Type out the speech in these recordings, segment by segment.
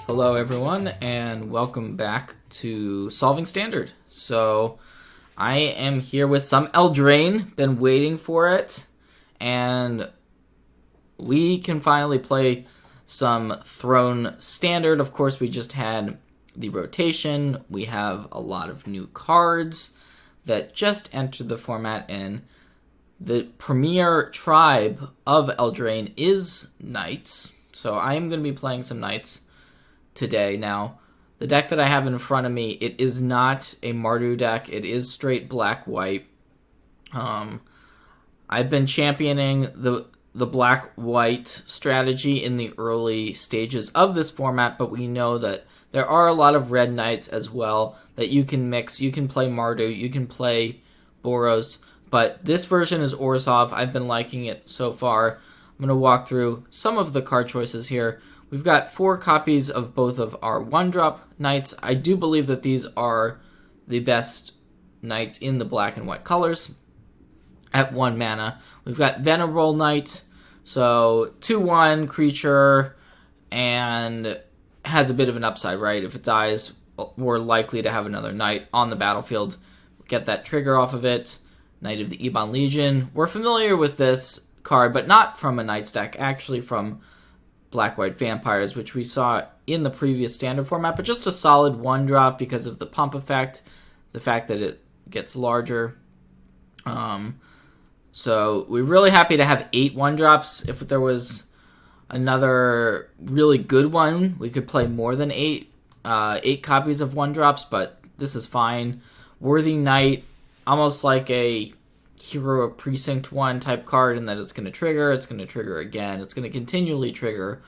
Hello everyone, and welcome back to Solving Standard. So, I am here with some Eldraine, been waiting for it, and we can finally play some Throne Standard. Of course, we just had the rotation, we have a lot of new cards that just entered the format, and the premier tribe of Eldraine is Knights. So I am going to be playing some Knights today. Now, the deck that I have in front of me, it is not a Mardu deck. It is straight black-white. I've been championing the black-white strategy in the early stages of this format, but we know that there are a lot of red Knights as well that you can mix. You can play Mardu, you can play Boros, but this version is Orzhov. I've been liking it so far. I'm going to walk through some of the card choices here. We've got 4 copies of both of our 1-drop Knights. I do believe that these are the best Knights in the black and white colors at 1 mana. We've got Venerable Knight, so 2/1 creature, and has a bit of an upside, right? If it dies, we're likely to have another Knight on the battlefield. Get that trigger off of it. Knight of the Ebon Legion. We're familiar with this card, but not from a Knights deck, actually from Black-White Vampires, which we saw in the previous standard format, but just a solid 1-drop because of the pump effect, the fact that it gets larger. So we're really happy to have 8 1-drops. If there was another really good one, we could play more than 8 copies of 1-drops, but this is fine. Worthy Knight, almost like a Hero of Precinct 1 type card in that it's going to trigger again, it's going to continually trigger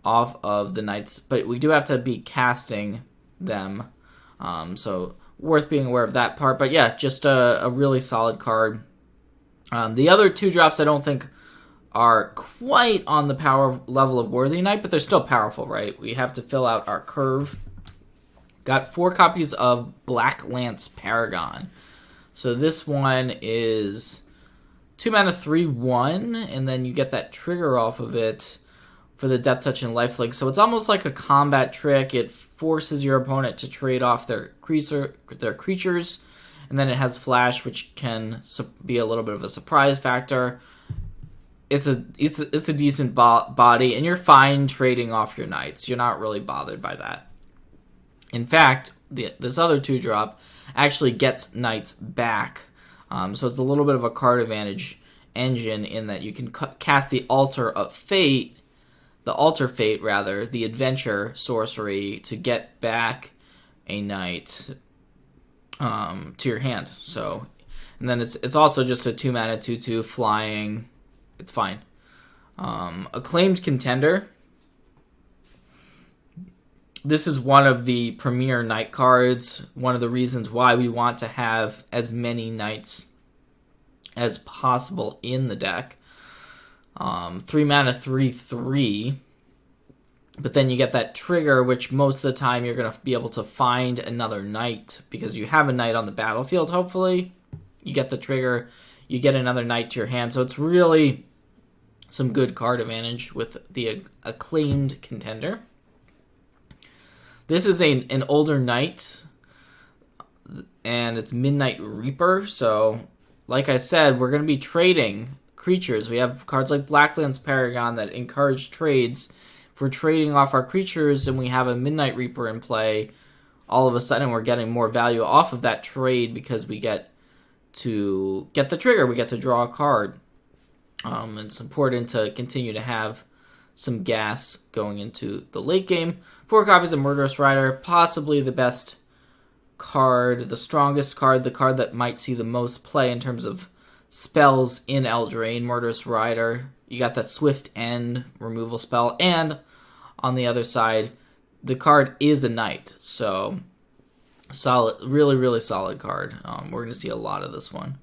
off of the Knights, but we do have to be casting them, so worth being aware of that part. But yeah, just a really solid card. The other 2-drops I don't think are quite on the power level of Worthy Knight, but they're still powerful, right? We have to fill out our curve. Got 4 copies of Black Lance Paragon. So this one is 2 mana 3/1, and then you get that trigger off of it for the Death Touch and Lifelink. So it's almost like a combat trick. It forces your opponent to trade off their creatures, and then it has Flash, which can be a little bit of a surprise factor. It's a decent body, and you're fine trading off your Knights. You're not really bothered by that. In fact, this other 2-drop actually gets Knights back. So it's a little bit of a card advantage engine in that you can cast the Altar Fate, the Adventure sorcery, to get back a Knight to your hand. So, and then it's also just a 2 mana 2/2 flying. It's fine. Acclaimed Contender. This is one of the premier Knight cards, one of the reasons why we want to have as many Knights as possible in the deck. 3 mana 3/3, but then you get that trigger, which most of the time you're going to be able to find another Knight, because you have a Knight on the battlefield, hopefully. You get the trigger, you get another Knight to your hand, so it's really some good card advantage with the Acclaimed Contender. This is an older Knight, and it's Midnight Reaper, so like I said, we're going to be trading creatures. We have cards like Black Lance Paragon that encourage trades. If we're trading off our creatures and we have a Midnight Reaper in play, all of a sudden we're getting more value off of that trade because we get to get the trigger, we get to draw a card. It's important to continue to have some gas going into the late game. 4 copies of Murderous Rider, possibly the best card, the strongest card, the card that might see the most play in terms of spells in Eldraine. Murderous Rider, you got that Swift End removal spell, and on the other side, the card is a Knight, so solid, really, really solid card. We're going to see a lot of this one.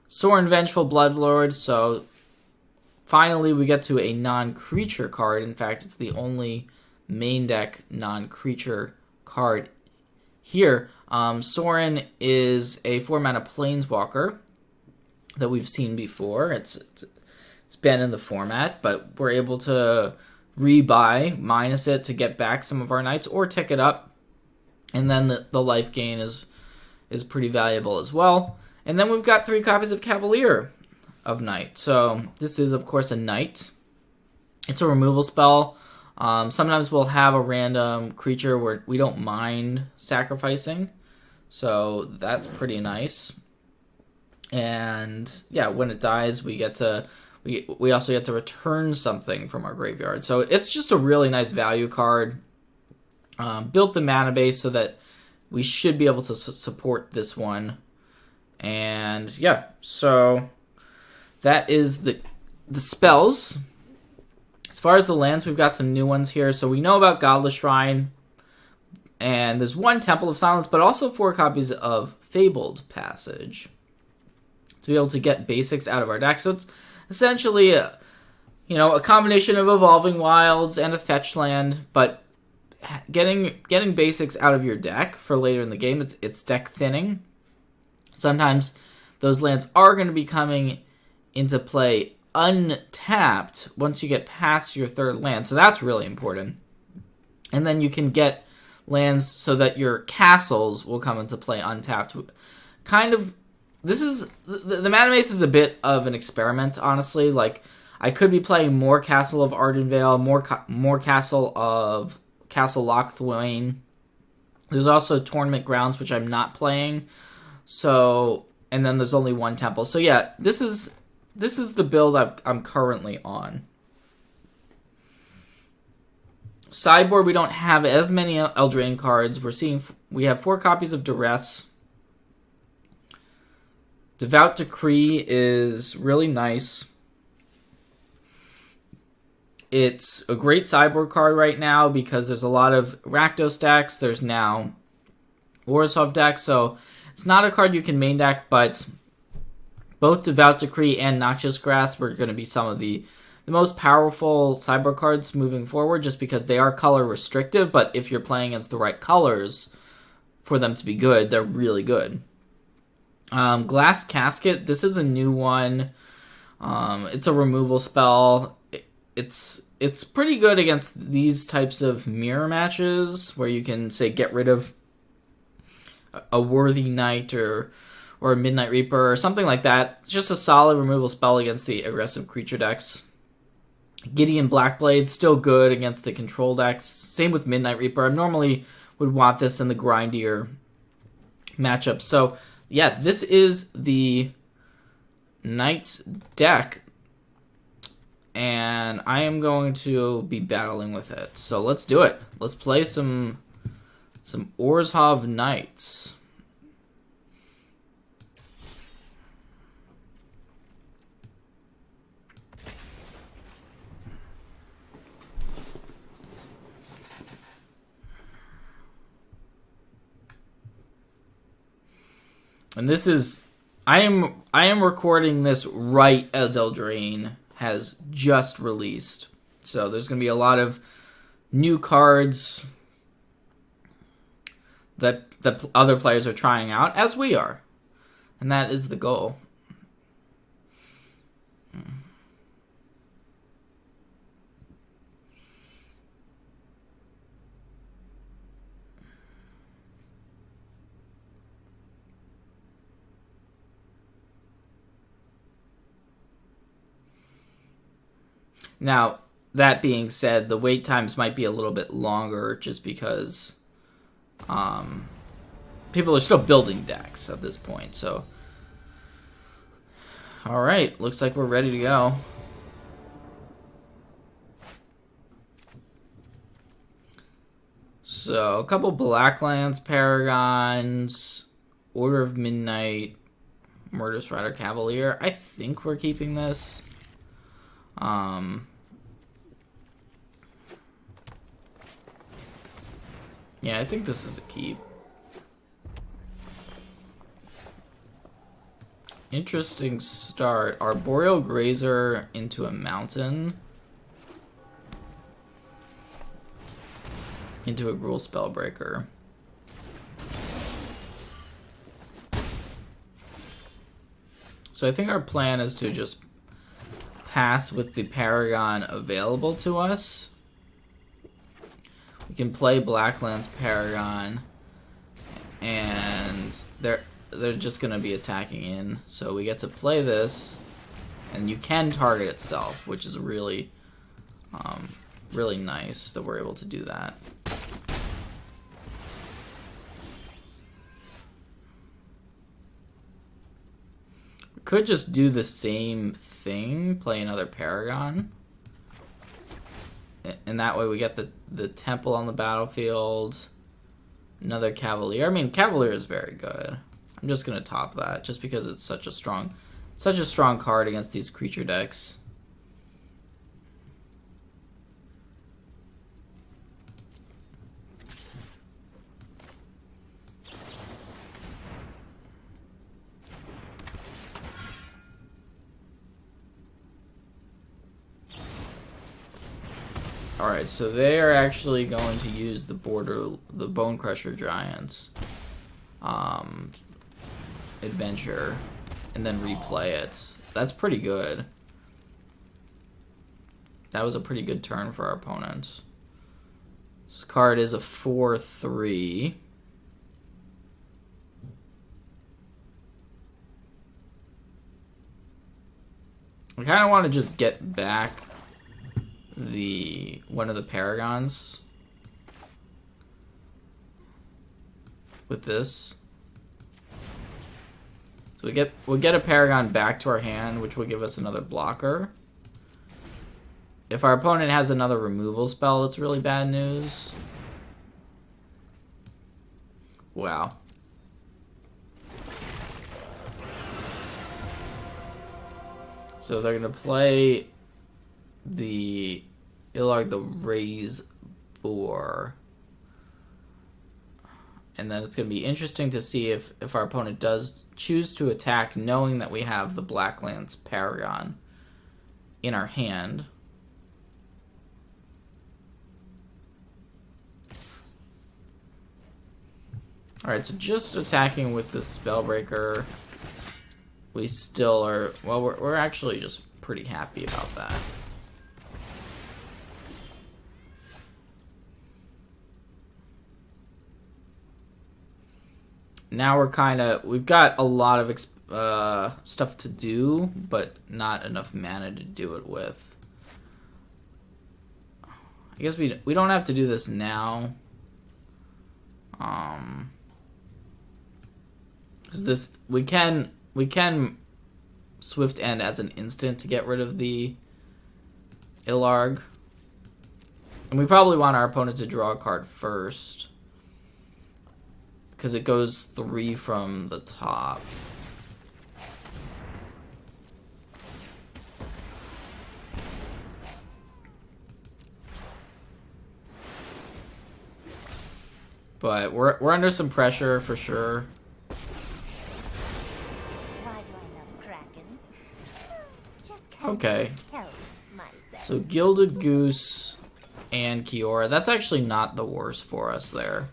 Sorin Vengeful Bloodlord, so finally we get to a non-creature card. In fact, it's the only main deck non-creature card here. Sorin is a 4-mana Planeswalker that we've seen before. It's been in the format, but we're able to rebuy, minus it to get back some of our knights, or tick it up. And then the life gain is pretty valuable as well. And then we've got 3 copies of Cavalier of Knight. So this is, of course, a Knight. It's a removal spell. Sometimes we'll have a random creature where we don't mind sacrificing. So that's pretty nice. And yeah, when it dies, we also get to return something from our graveyard. So it's just a really nice value card. Built the mana base so that we should be able to support this one. And yeah, so that is the spells. As far as the lands, we've got some new ones here. So we know about Godless Shrine, and there's 1 Temple of Silence, but also 4 copies of Fabled Passage to be able to get basics out of our deck. So it's essentially a combination of Evolving Wilds and a fetch land, but getting basics out of your deck for later in the game. It's deck thinning. Sometimes those lands are going to be coming into play untapped once you get past your 3rd land, so that's really important. And then you can get lands so that your castles will come into play untapped. This is the mana base is a bit of an experiment, honestly. Like, I could be playing more Castle of Ardenvale, more Castle Lochthwain. There's also Tournament Grounds, which I'm not playing. So, and then there's only 1 temple. So yeah, this is the build I'm currently on. Sideboard, we don't have as many Eldraine cards. We have 4 copies of Duress. Devout Decree is really nice. It's a great sideboard card right now because there's a lot of Rakdos decks. There's now Orzhov decks, so it's not a card you can main deck, but both Devout Decree and Noxious Grasp are going to be some of the most powerful sideboard cards moving forward, just because they are color restrictive, but if you're playing against the right colors for them to be good, they're really good. Glass Casket, this is a new one. It's a removal spell. It's pretty good against these types of mirror matches where you can, say, get rid of a Worthy Knight or a Midnight Reaper or something like that. It's just a solid removal spell against the aggressive creature decks. Gideon Blackblade, still good against the control decks. Same with Midnight Reaper. I normally would want this in the grindier matchups. So yeah, this is the Knights deck, and I am going to be battling with it. So let's do it. Let's play some Orzhov Knights. And this is, I am recording this right as Eldraine has just released. So there's going to be a lot of new cards that other players are trying out, as we are. And that is the goal. Now, that being said, the wait times might be a little bit longer just because people are still building decks at this point. So, all right, looks like we're ready to go. So, a couple Blacklands, Paragons, Order of Midnight, Murderous Rider, Cavalier. I think we're keeping this. Yeah, I think this is a keep. Interesting start. Arboreal Grazer into a mountain. Into a Gruul Spellbreaker. So I think our plan is to just pass with the Paragon available to us. We can play Blacklands Paragon, and they're just gonna be attacking in. So we get to play this, and you can target itself, which is really, really nice that we're able to do that. We could just do the same thing, play another Paragon. And that way we get the Temple on the battlefield. Another Cavalier. I mean, Cavalier is very good. I'm just going to top that just because it's such a strong card against these creature decks. Alright, so they are actually going to use the Bone Crusher Giants adventure and then replay it. That's pretty good. That was a pretty good turn for our opponent. This card is a 4/3. I kind of want to just get back one of the Paragons with this. So we'll get a Paragon back to our hand, which will give us another blocker. If our opponent has another removal spell, it's really bad news. Wow. So they're gonna play the Illarg the Raise Boar. And then it's going to be interesting to see if our opponent does choose to attack knowing that we have the Blacklands Paragon in our hand. Alright, so just attacking with the Spellbreaker, we still are, well, we're actually just pretty happy about that. Now we've got a lot of stuff to do, but not enough mana to do it with. I guess we don't have to do this now. Because this, we can Swift End as an instant to get rid of the Illarg. And we probably want our opponent to draw a card first, because it goes 3 from the top. But we're under some pressure for sure. Why do I love Krakens? Just can't Okay. help myself. So Gilded Goose and Kiora. That's actually not the worst for us there.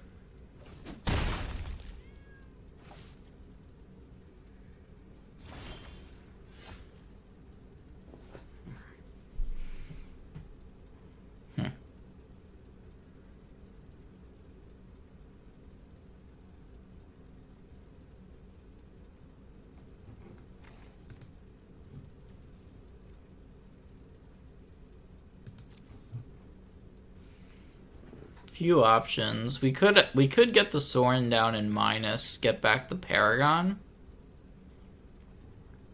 Few options. We could get the Sorin down in minus, get back the Paragon.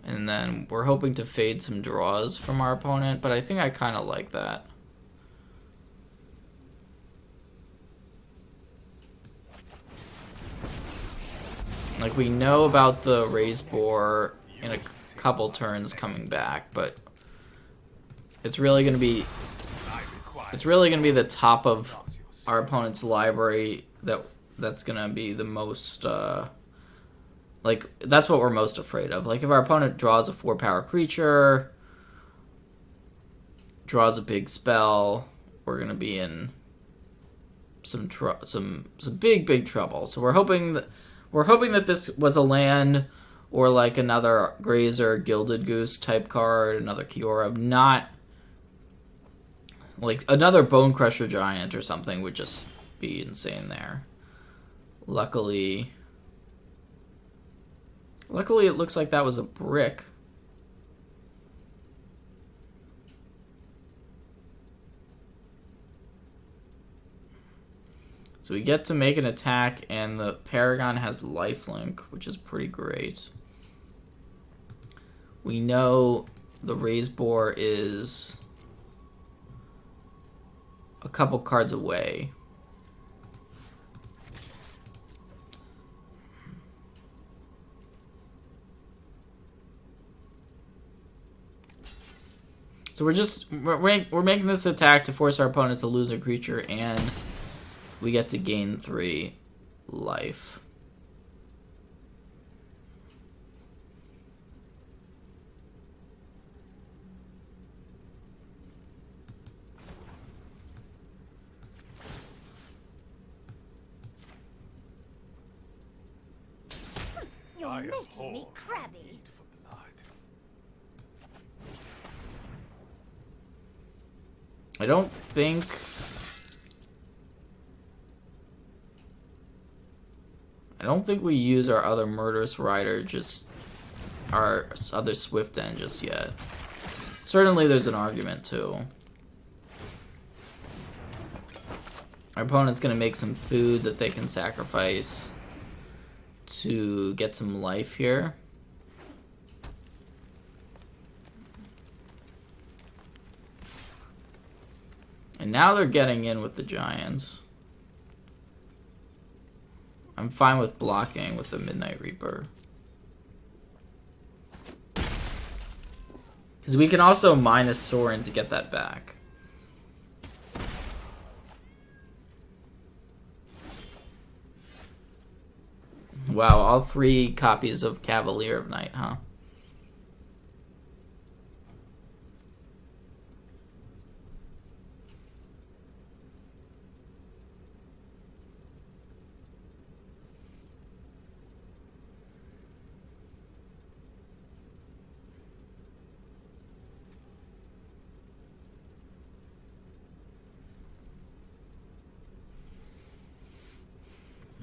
And then we're hoping to fade some draws from our opponent, but I think I kind of like that. Like, we know about the Raise Boar in a couple turns coming back, but it's really going to be the top of our opponent's library that's gonna be the most like, that's what we're most afraid of. Like, if our opponent draws a 4-power creature, draws a big spell, we're gonna be in some big trouble. So we're hoping that this was a land, or like another Grazer Gilded Goose type card, another Kiora, Like, another Bone Crusher Giant or something would just be insane there. Luckily, it looks like that was a brick. So we get to make an attack, and the Paragon has lifelink, which is pretty great. We know the Raise Boar is a couple cards away. So we're making this attack to force our opponent to lose a creature, and we get to gain 3 life. You're making me crabby. I don't think we use our other Murderous Rider, just our other Swift End just yet. Certainly there's an argument too. Our opponent's gonna make some food that they can sacrifice to get some life here. And now they're getting in with the Giants. I'm fine with blocking with the Midnight Reaper. Because we can also minus Sorin to get that back. Wow, all 3 copies of Cavalier of Night, huh?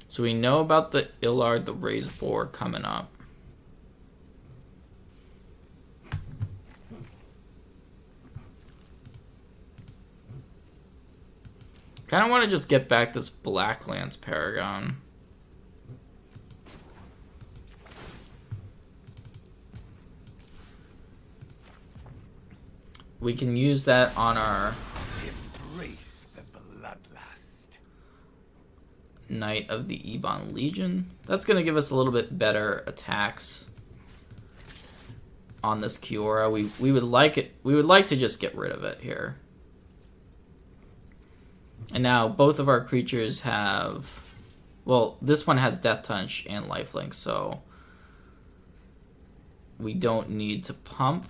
So we know about the Illard, the Raise 4 coming up. Kind of want to just get back this Blacklands Paragon. We can use that on our Knight of the Ebon Legion. That's going to give us a little bit better attacks on this Kiora. We would like it. We would like to just get rid of it here. And now both of our creatures have, well, this one has Death Touch and Lifelink, so we don't need to pump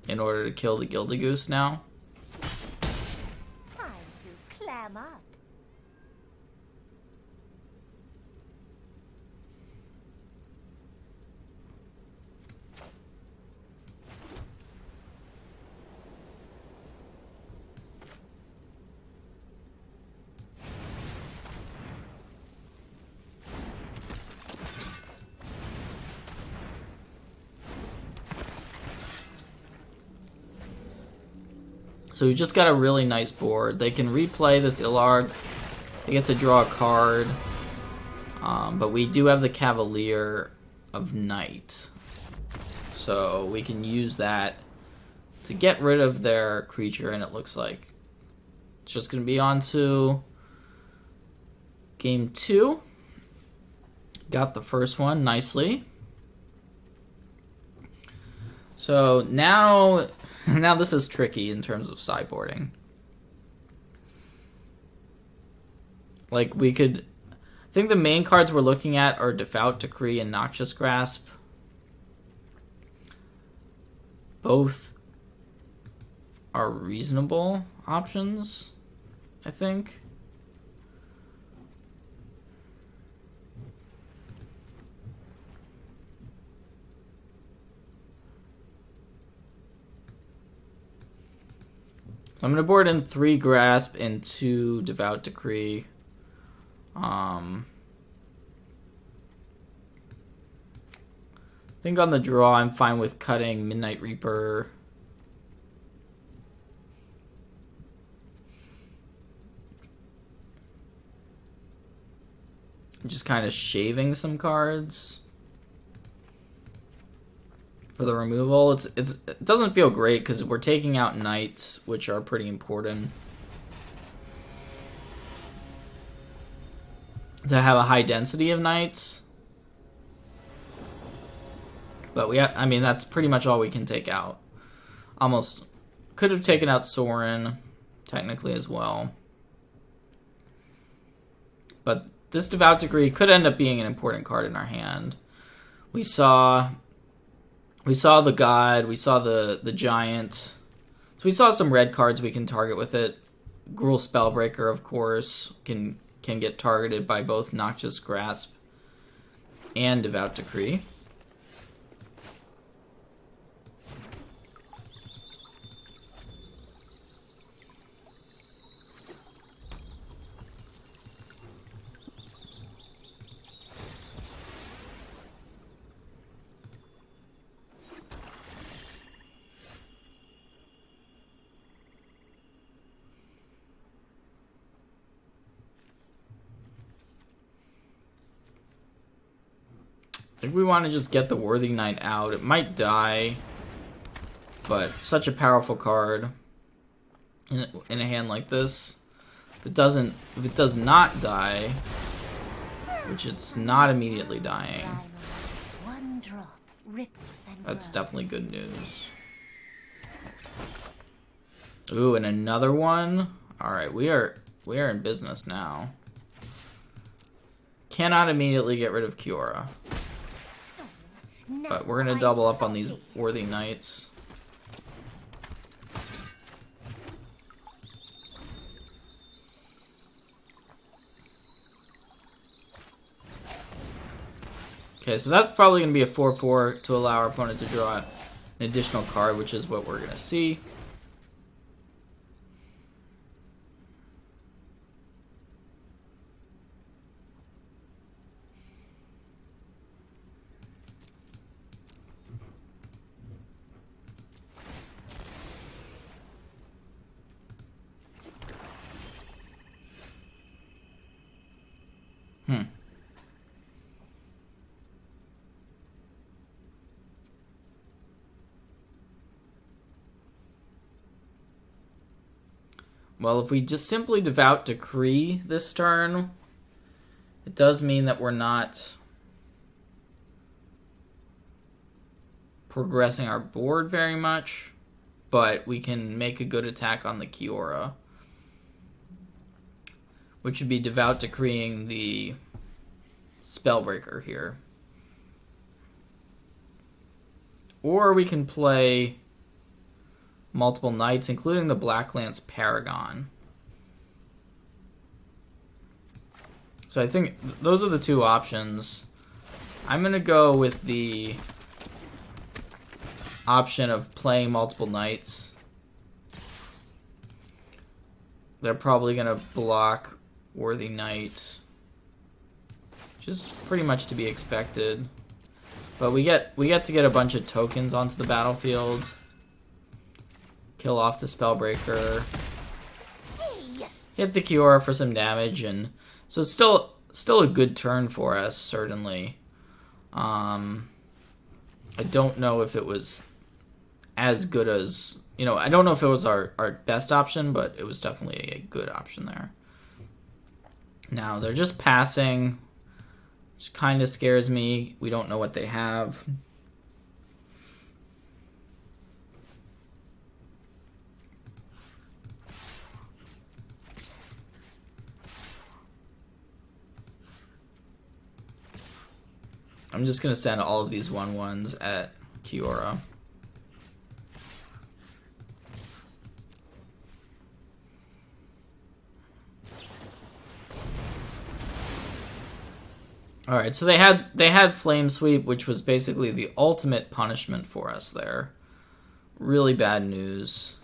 in order to kill the Gildagoose now. Time to clam up. So we just got a really nice board. They can replay this Illard. They get to draw a card. But we do have the Cavalier of Night. So we can use that to get rid of their creature, and it looks like it's just going to be on to game 2. Got the first one nicely. So now this is tricky in terms of sideboarding. Like, we could, I think the main cards we're looking at are Devout Decree and Noxious Grasp. Both are reasonable options, I think. I'm going to board in 3 Grasp and 2 Devout Decree. I think on the draw I'm fine with cutting Midnight Reaper. Just kind of shaving some cards for the removal. It doesn't feel great because we're taking out knights, which are pretty important. To have a high density of knights. But I mean, that's pretty much all we can take out. Almost could have taken out Sorin, technically, as well. But this Devout Decree could end up being an important card in our hand. We saw the God, we saw the Giant. So we saw some red cards we can target with it. Gruul Spellbreaker, of course, can get targeted by both Noxious Grasp and Devout Decree. I think we want to just get the Worthy Knight out. It might die, but such a powerful card in a hand like this. If it does not die, which it's not immediately dying, that's definitely good news. Ooh, and another one. All right, we are in business now. Cannot immediately get rid of Kiora. But we're going to double up on these Worthy Knights. Okay, so that's probably going to be a 4/4 to allow our opponent to draw an additional card, which is what we're going to see. Well, if we just simply Devout Decree this turn, it does mean that we're not progressing our board very much, but we can make a good attack on the Kiora, which would be Devout Decreeing the Spellbreaker here. Or we can play multiple knights, including the Blacklance Paragon. So I think those are the two options. I'm going to go with the option of playing multiple knights. They're probably going to block Worthy Knight, which is pretty much to be expected. But we get to get a bunch of tokens onto the battlefield. Kill off the Spellbreaker. Hit the Kiora for some damage, and so still a good turn for us, certainly. I don't know if it was as good as, I don't know if it was our best option, but it was definitely a good option there. Now, they're just passing, which kind of scares me. We don't know what they have. I'm just going to send all of these 1/1s at Kiora. Alright, so they had Flame Sweep, which was basically the ultimate punishment for us there. Really bad news.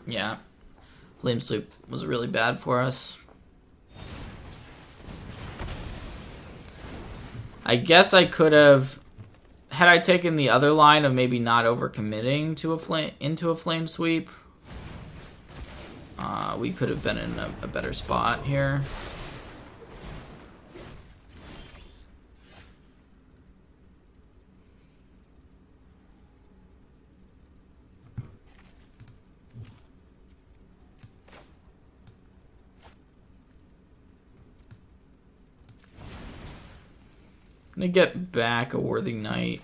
Yeah. Flame Sweep was really bad for us. I guess I could have, had I taken the other line of maybe not overcommitting to into a Flame Sweep, we could have been in a better spot here. I'm gonna get back a Worthy Knight.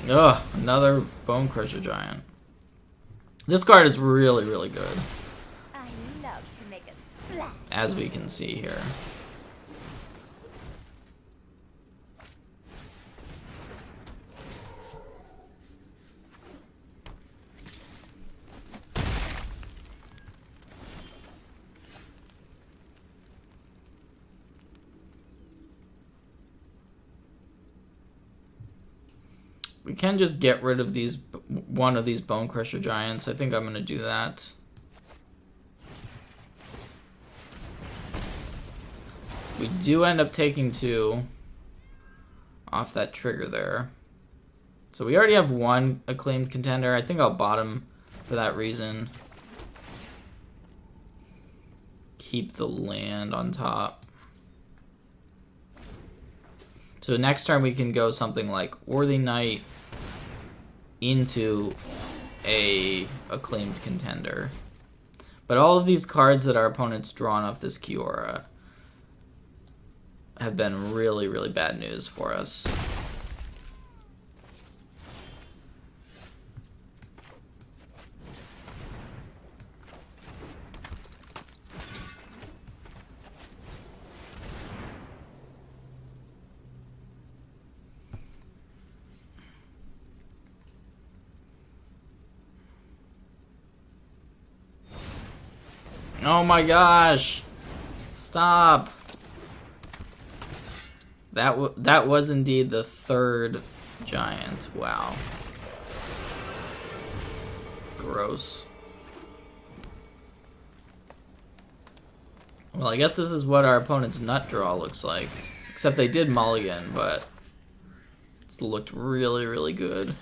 Ugh, another Bone Crusher Giant. This card is really, really good, I love to make a splash. as we can see here. We can just get rid of these, one of these Bone Crusher Giants. I think I'm going to do that. We do end up taking 2 off that trigger there. So we already have 1 Acclaimed Contender. I think I'll bottom for that reason. Keep the land on top. So next turn we can go something like Worthy Knight into a Acclaimed Contender. But all of these cards that our opponent's drawn off this Kiora have been really, really bad news for us. Oh my gosh! Stop! That was indeed the 3rd giant. Wow. Gross. Well, I guess this is what our opponent's nut draw looks like. Except they did mulligan, but it's looked really, really good.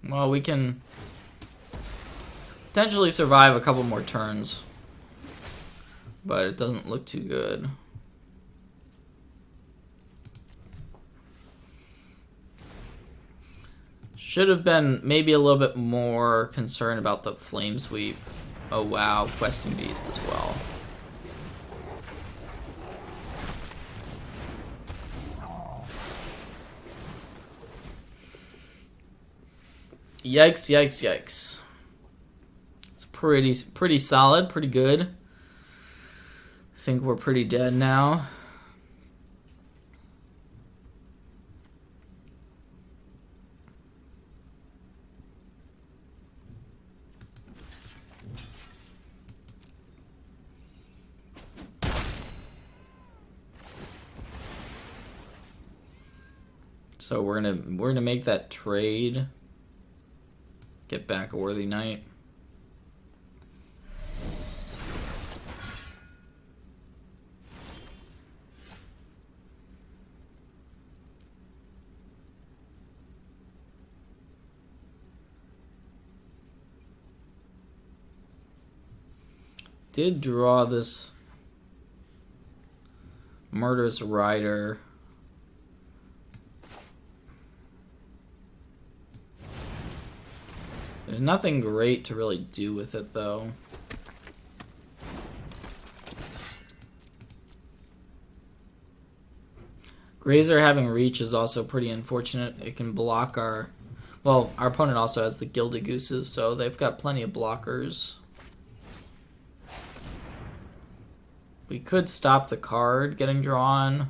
Well, we can potentially survive a couple more turns, but it doesn't look too good. Should have been maybe a little bit more concerned about the Flame Sweep. Oh wow, Questing Beast as well. Yikes, yikes, yikes. It's pretty solid, pretty good. I think we're pretty dead now. So we're gonna make that trade. Get back a Worthy Knight. did draw this Murderous Rider. There's nothing great to really do with it, though. Grazer having reach is also pretty unfortunate. It can block our... Well, our opponent also has the Gilded Gooses, so they've got plenty of blockers. We could stop the card getting drawn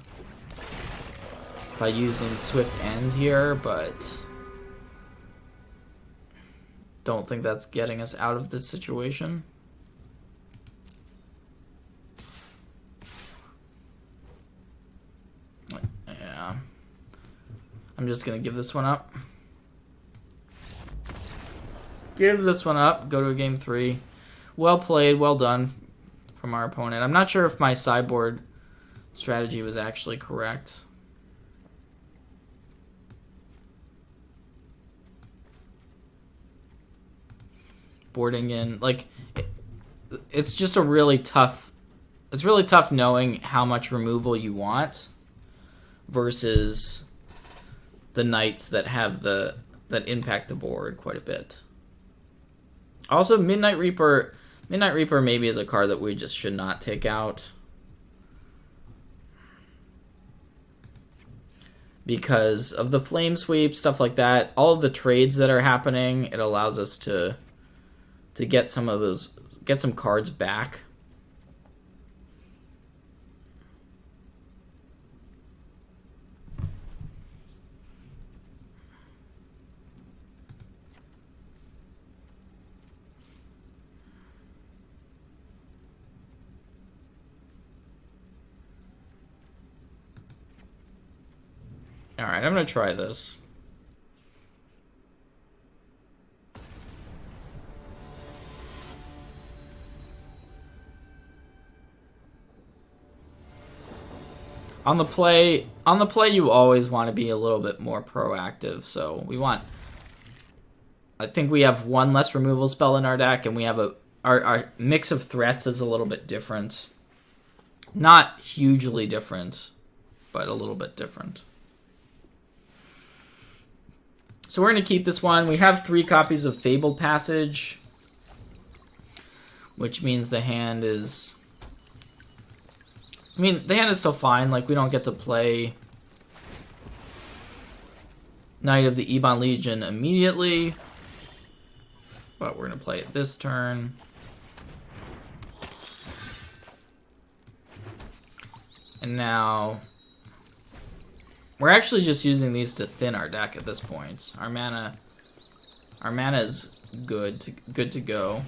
by using Swift End here, but don't think that's getting us out of this situation. Yeah. I'm just going to give this one up. Give this one up. Go to a game 3. Well played. Well done from our opponent. I'm not sure if my sideboard strategy was actually correct. Boarding in, like, it's just a really tough... It's really tough knowing how much removal you want versus the knights that have that impact the board quite a bit. Also, Midnight Reaper maybe is a card that we just should not take out. Because of the flame sweep, stuff like that, all of the trades that are happening, it allows us to get some of those, get some cards back. Alright, I'm going to try this. On the play, you always want to be a little bit more proactive, so we want... I think we have one less removal spell in our deck, and we have our mix of threats is a little bit different. Not hugely different, but a little bit different. So we're going to keep this one. We have 3 copies of Fabled Passage, which means the hand is... I mean, the hand is still fine. Like, we don't get to play Knight of the Ebon Legion immediately, but we're going to play it this turn. And now... We're actually just using these to thin our deck at this point. Our mana is good to go.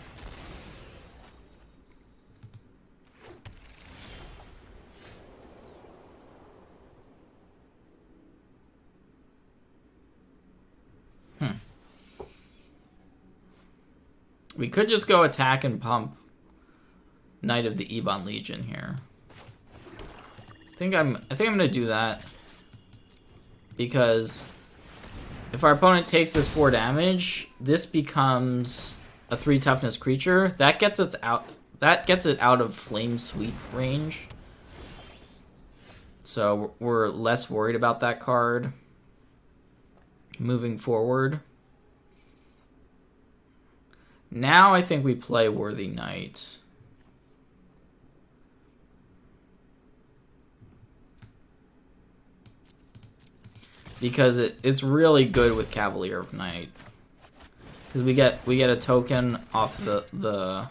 We could just go attack and pump Knight of the Ebon Legion here. I think I'm gonna do that. Because if our opponent takes this 4 damage, this becomes a 3 toughness creature. That gets it out of Flame Sweep range. So we're less worried about that card moving forward. Now I think we play Worthy Knight. Because it's really good with Cavalier of Night. Because we get a token off the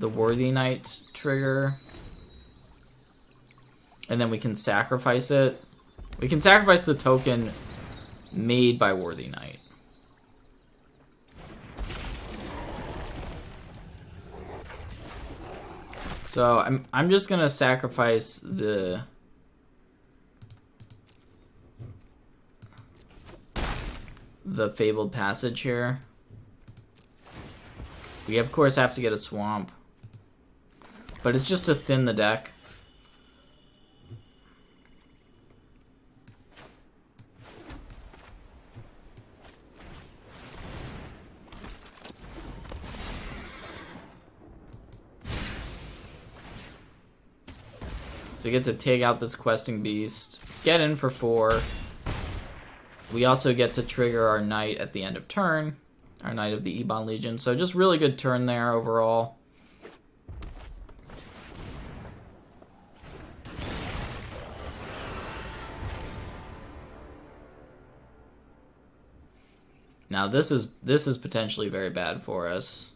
Worthy Knight trigger. And then we can sacrifice it. We can sacrifice the token made by Worthy Knight. So I'm just gonna sacrifice the Fabled Passage here. We of course have to get a swamp, but it's just to thin the deck. So we get to take out this questing beast, get in for 4. We also get to trigger our knight at the end of turn, our Knight of the Ebon Legion. So just really good turn there overall. Now this is potentially very bad for us.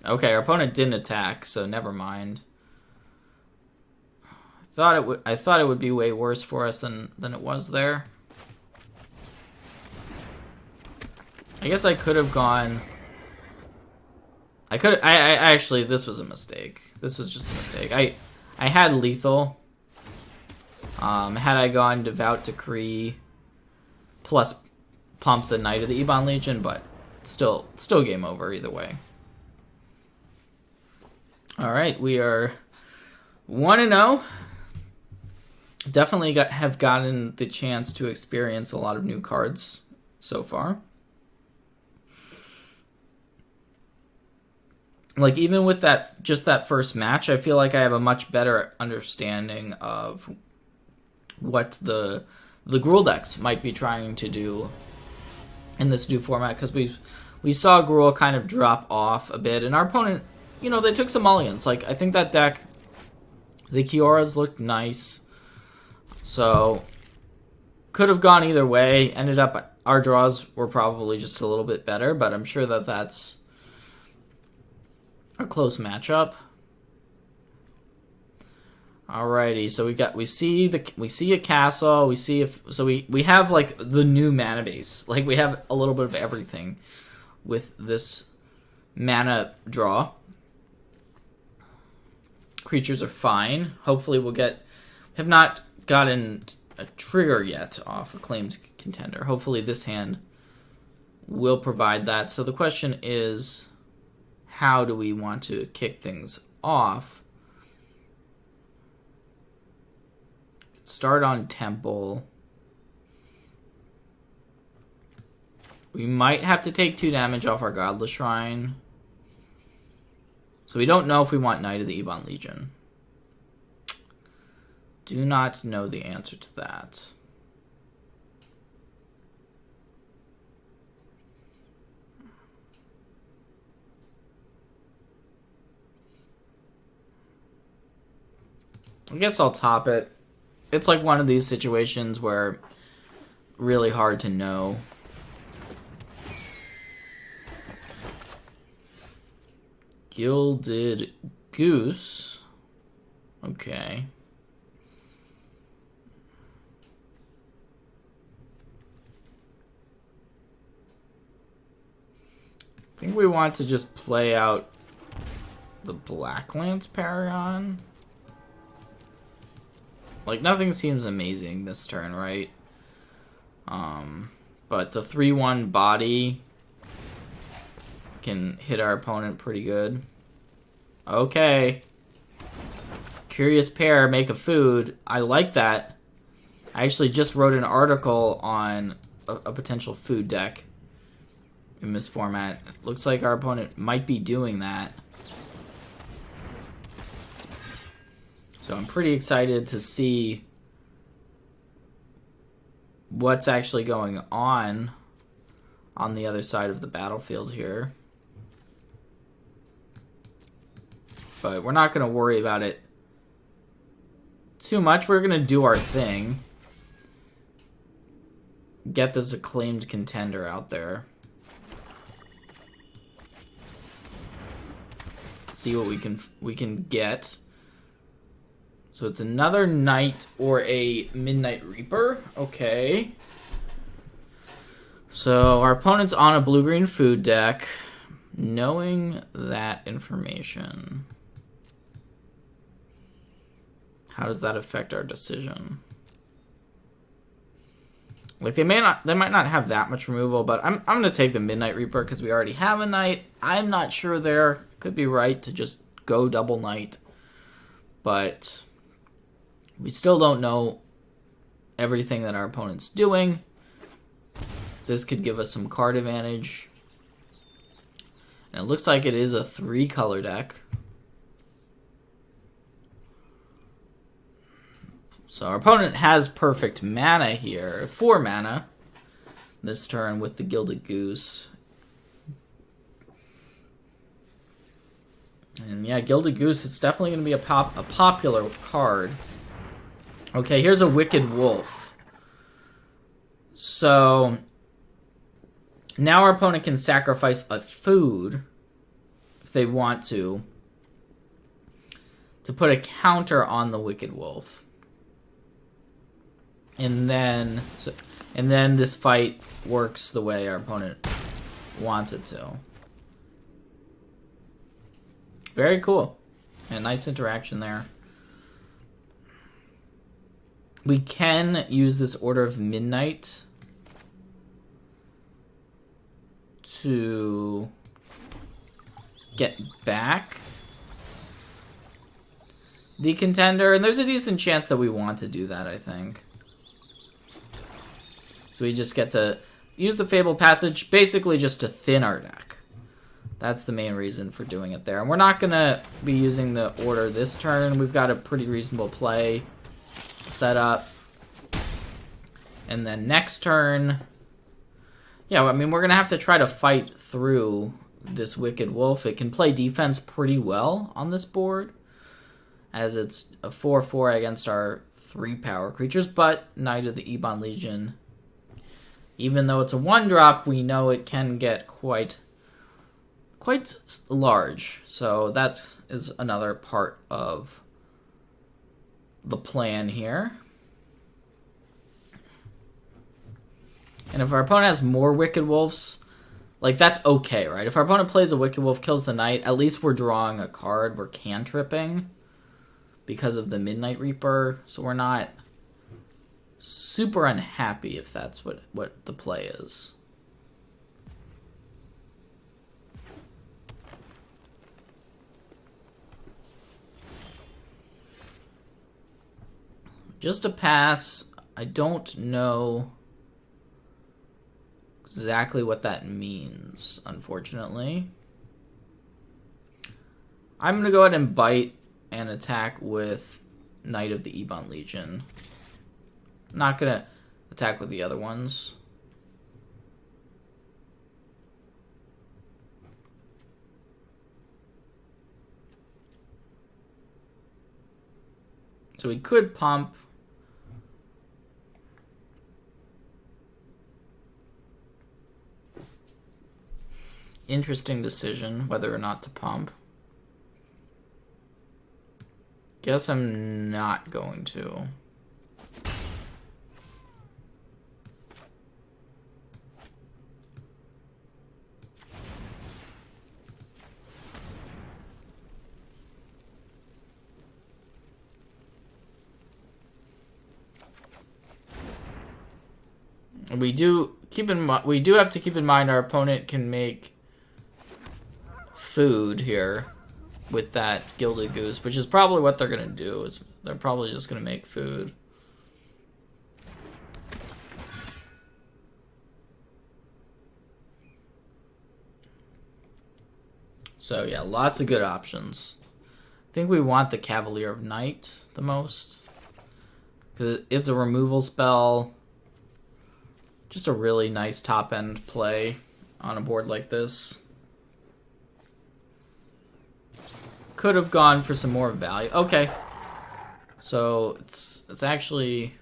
Okay, our opponent didn't attack, so never mind. I thought it would be way worse for us than it was there. I guess I could have gone. I actually, this was a mistake. This was just a mistake. I had lethal. Had I gone Devout Decree plus pump the Knight of the Ebon Legion, but still game over either way. All right, we are 1-0. Definitely have gotten the chance to experience a lot of new cards so far. Like, even with that first match, I feel like I have a much better understanding of what the Gruul decks might be trying to do in this new format, because we saw Gruul kind of drop off a bit, and our opponent, you know, they took some mulligans. Like, I think that deck, the Kioras looked nice, so could have gone either way. Ended up, our draws were probably just a little bit better, but I'm sure that that's a close matchup. Alrighty, so we see a castle, we have like the new mana base. Like, we have a little bit of everything with this mana draw. Creatures are fine. Hopefully have not gotten a trigger yet off Acclaimed Contender. Hopefully this hand will provide that. So the question is, how do we want to kick things off? Start on Temple. We might have to take 2 damage off our Godless Shrine. So we don't know if we want Knight of the Ebon Legion. Do not know the answer to that. I guess I'll top it. It's like one of these situations where really hard to know. Gilded Goose. Okay. I think we want to just play out the Blacklance Paragon. Like, nothing seems amazing this turn, right? But the 3/1 body can hit our opponent pretty good. Okay. Curious Pair, make a food. I like that. I actually just wrote an article on a potential food deck in this format. Looks like our opponent might be doing that. So I'm pretty excited to see what's actually going on the other side of the battlefield here. But we're not going to worry about it too much. We're going to do our thing. Get this Acclaimed Contender out there. See what we can get. So it's another Knight or a Midnight Reaper. Okay. So our opponent's on a blue-green food deck. Knowing that information, how does that affect our decision? Like, they might not have that much removal, but I'm going to take the Midnight Reaper because we already have a Knight. I'm not sure there. Could be right to just go double Knight. But we still don't know everything that our opponent's doing. This could give us some card advantage. And it looks like it is a 3-color deck. So our opponent has perfect mana here. 4 mana this turn with the Gilded Goose. And yeah, Gilded Goose, it's definitely going to be a popular card. Okay, here's a Wicked Wolf. So now our opponent can sacrifice a food if they want to put a counter on the Wicked Wolf. And then this fight works the way our opponent wants it to. Very cool. And nice interaction there. We can use this Order of Midnight to get back the contender. And there's a decent chance that we want to do that, I think. So we just get to use the Fabled Passage basically just to thin our deck. That's the main reason for doing it there. And we're not going to be using the order this turn. We've got a pretty reasonable play set up. And then next turn, yeah, I mean, we're going to have to try to fight through this Wicked Wolf. It can play defense pretty well on this board, as it's a 4/4 against our 3-power creatures. But Knight of the Ebon Legion, even though it's a 1-drop, we know it can get quite large. So that is another part of the plan here. And if our opponent has more Wicked Wolves, like, that's okay, right? If our opponent plays a Wicked Wolf, kills the Knight, at least we're drawing a card. We're cantripping because of the Midnight Reaper, so we're not super unhappy if that's what the play is. Just a pass. I don't know exactly what that means, unfortunately. I'm going to go ahead and bite and attack with Knight of the Ebon Legion. Not going to attack with the other ones. So we could pump. Interesting decision whether or not to pump. Guess I'm not going to. We do have to keep in mind our opponent can make food here with that Gilded Goose, which is probably what they're gonna do. They're probably just gonna make food. So yeah, lots of good options. I think we want the Cavalier of Night the most, because it's a removal spell. Just a really nice top-end play on a board like this. Could have gone for some more value. Okay. So it's actually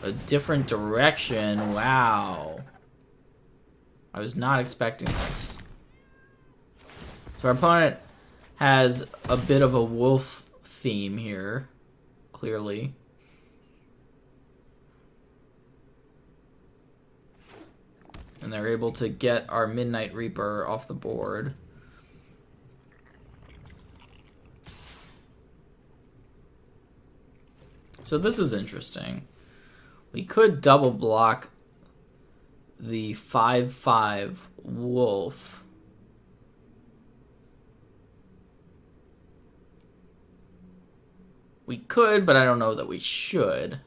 a different direction. Wow. I was not expecting this. So our opponent has a bit of a wolf theme here, clearly. And they're able to get our Midnight Reaper off the board. So this is interesting. We could double block the 5/5 wolf. We could, but I don't know that we should.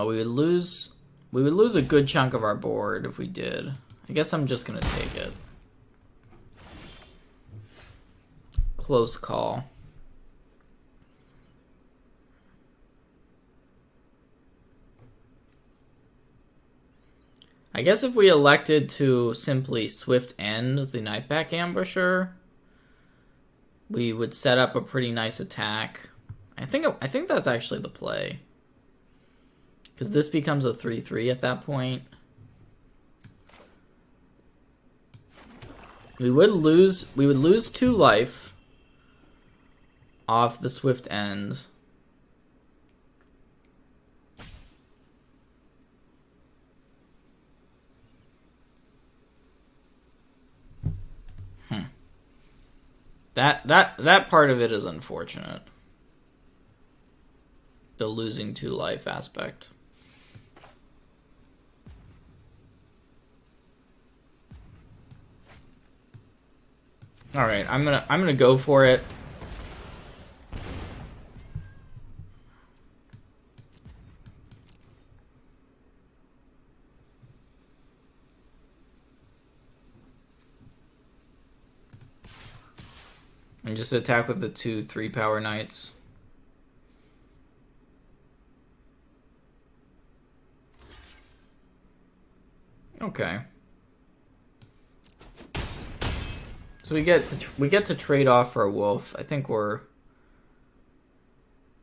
Well, we would lose a good chunk of our board if we did. I guess I'm just gonna take it. Close call. I guess if we elected to simply swift end the Nightback Ambusher, we would set up a pretty nice attack. I think that's actually the play. Because this becomes a 3/3 at that point. We would lose 2 life off the swift end. That part of it is unfortunate. The losing 2 life aspect. All right, I'm gonna go for it. And just attack with the 2 3-power knights. Okay. So we get to trade off for a wolf. I think we're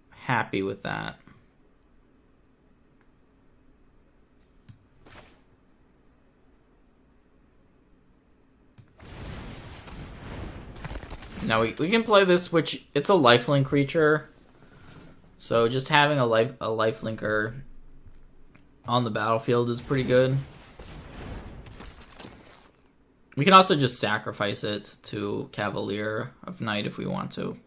happy with that. Now we can play this, which it's a lifelink creature. So just having a lifelinker on the battlefield is pretty good. We can also just sacrifice it to Cavalier of Night if we want to.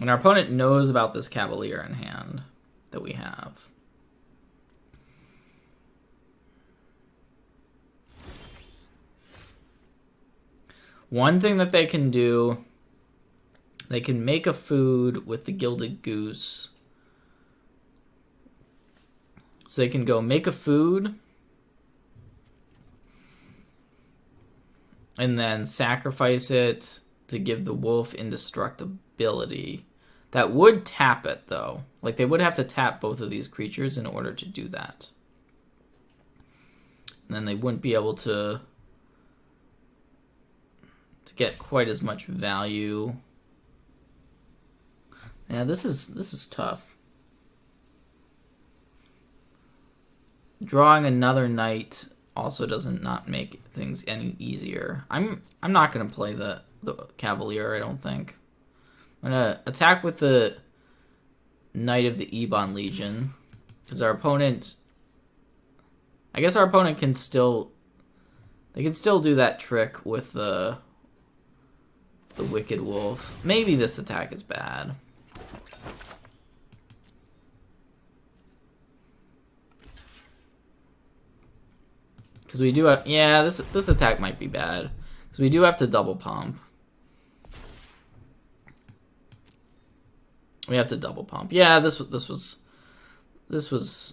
And our opponent knows about this Cavalier in hand that we have. One thing that they can do, they can make a food with the Gilded Goose. So they can go make a food and then sacrifice it to give the wolf indestructibility. That would tap it, though. Like, they would have to tap both of these creatures in order to do that. And then they wouldn't be able to get quite as much value. Yeah, this is tough. Drawing another knight also doesn't not make things any easier. I'm not gonna play the Cavalier, I don't think. I'm gonna attack with the Knight of the Ebon Legion. Because our opponent, I guess our opponent can still, they can still do that trick with the Wicked Wolf. Maybe this attack is bad. Because we do have, yeah, this attack might be bad. Because we do have to double pump. We have to double pump. Yeah, this was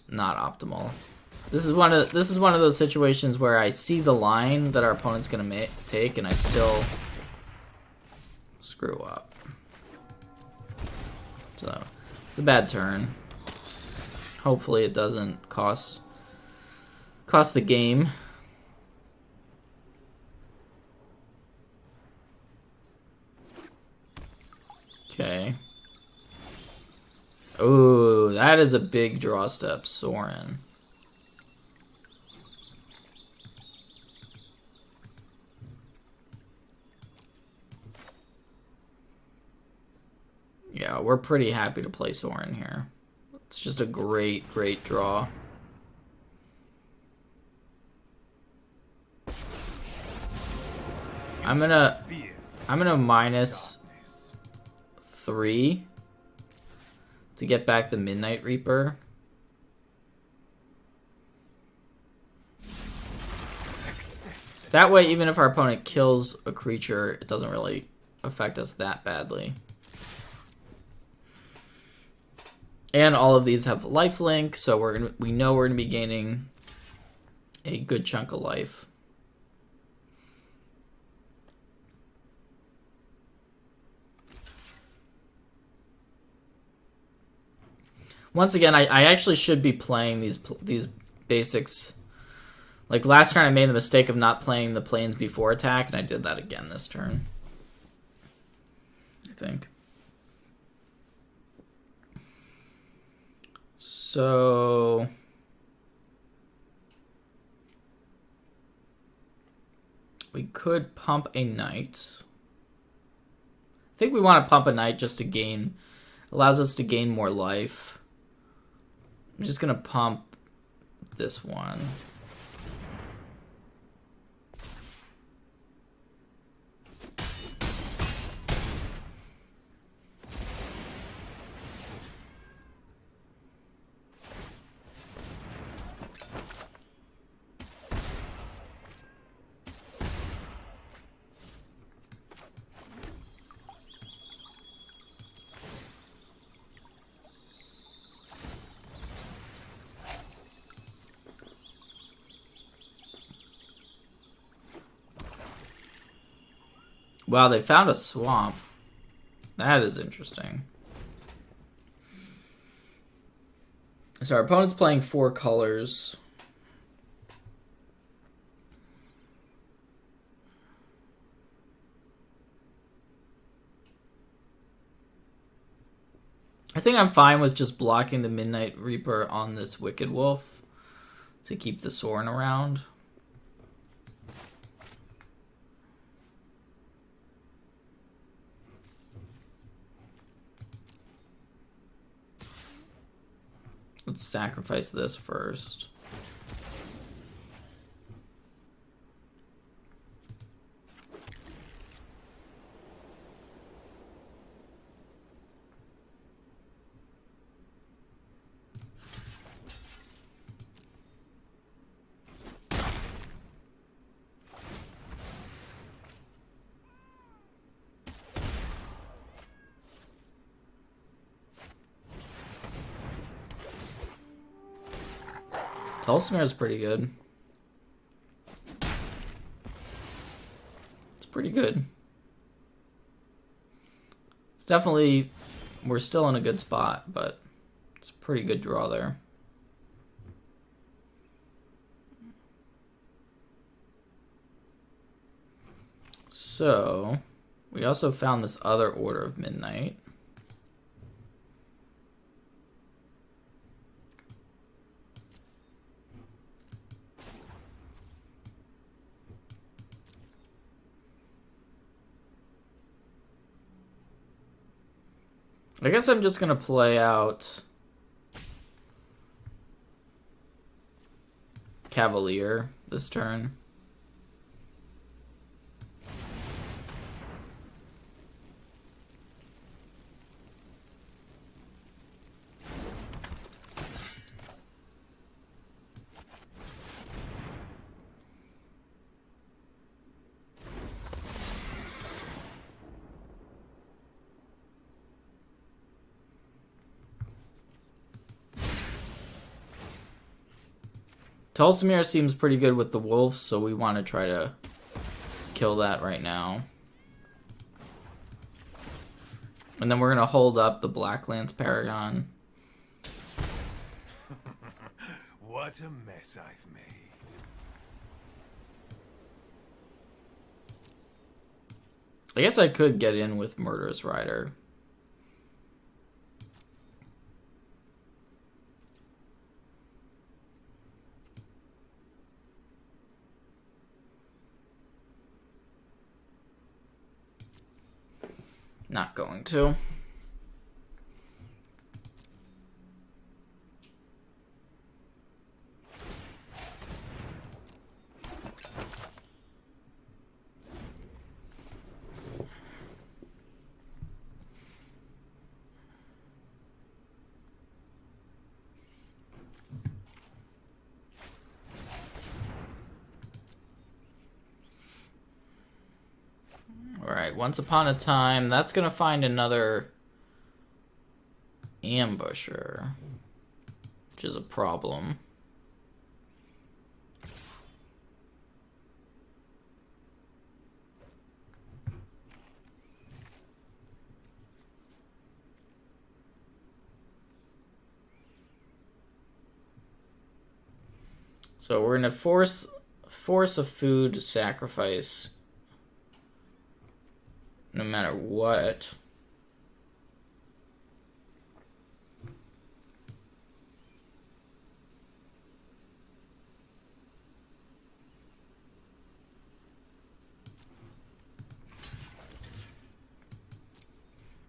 not optimal. This is one of those situations where I see the line that our opponent's gonna take, and I still screw up. So it's a bad turn. Hopefully, it doesn't cost the game. Okay. Ooh, that is a big draw step, Sorin. Yeah, we're pretty happy to play Sorin here. It's just a great draw. I'm gonna -3 to get back the Midnight Reaper. That way, even if our opponent kills a creature, it doesn't really affect us that badly. And all of these have lifelink, so we know we're gonna be gaining a good chunk of life. Once again, I actually should be playing these basics. Like last turn I made the mistake of not playing the planes before attack, and I did that again this turn. I think. So... we could pump a knight. I think we want to pump a knight just to gain... allows us to gain more life. I'm just going to pump this one. Wow, they found a swamp. That is interesting. So our opponent's playing 4 colors. I think I'm fine with just blocking the Midnight Reaper on this Wicked Wolf to keep the Sorin around. Let's sacrifice this first. Tulsimir is pretty good. It's pretty good. It's definitely... we're still in a good spot, but it's a pretty good draw there. So, we also found this other Order of Midnight. I guess I'm just going to play out Cavalier this turn. Tulsimir seems pretty good with the wolves, so we want to try to kill that right now. And then we're going to hold up the Blacklance Paragon. What a mess I've made. I guess I could get in with Murderous Rider. Not going to. Alright, Once Upon a Time. That's going to find another Ambusher, which is a problem. So we're gonna force a food sacrifice no matter what.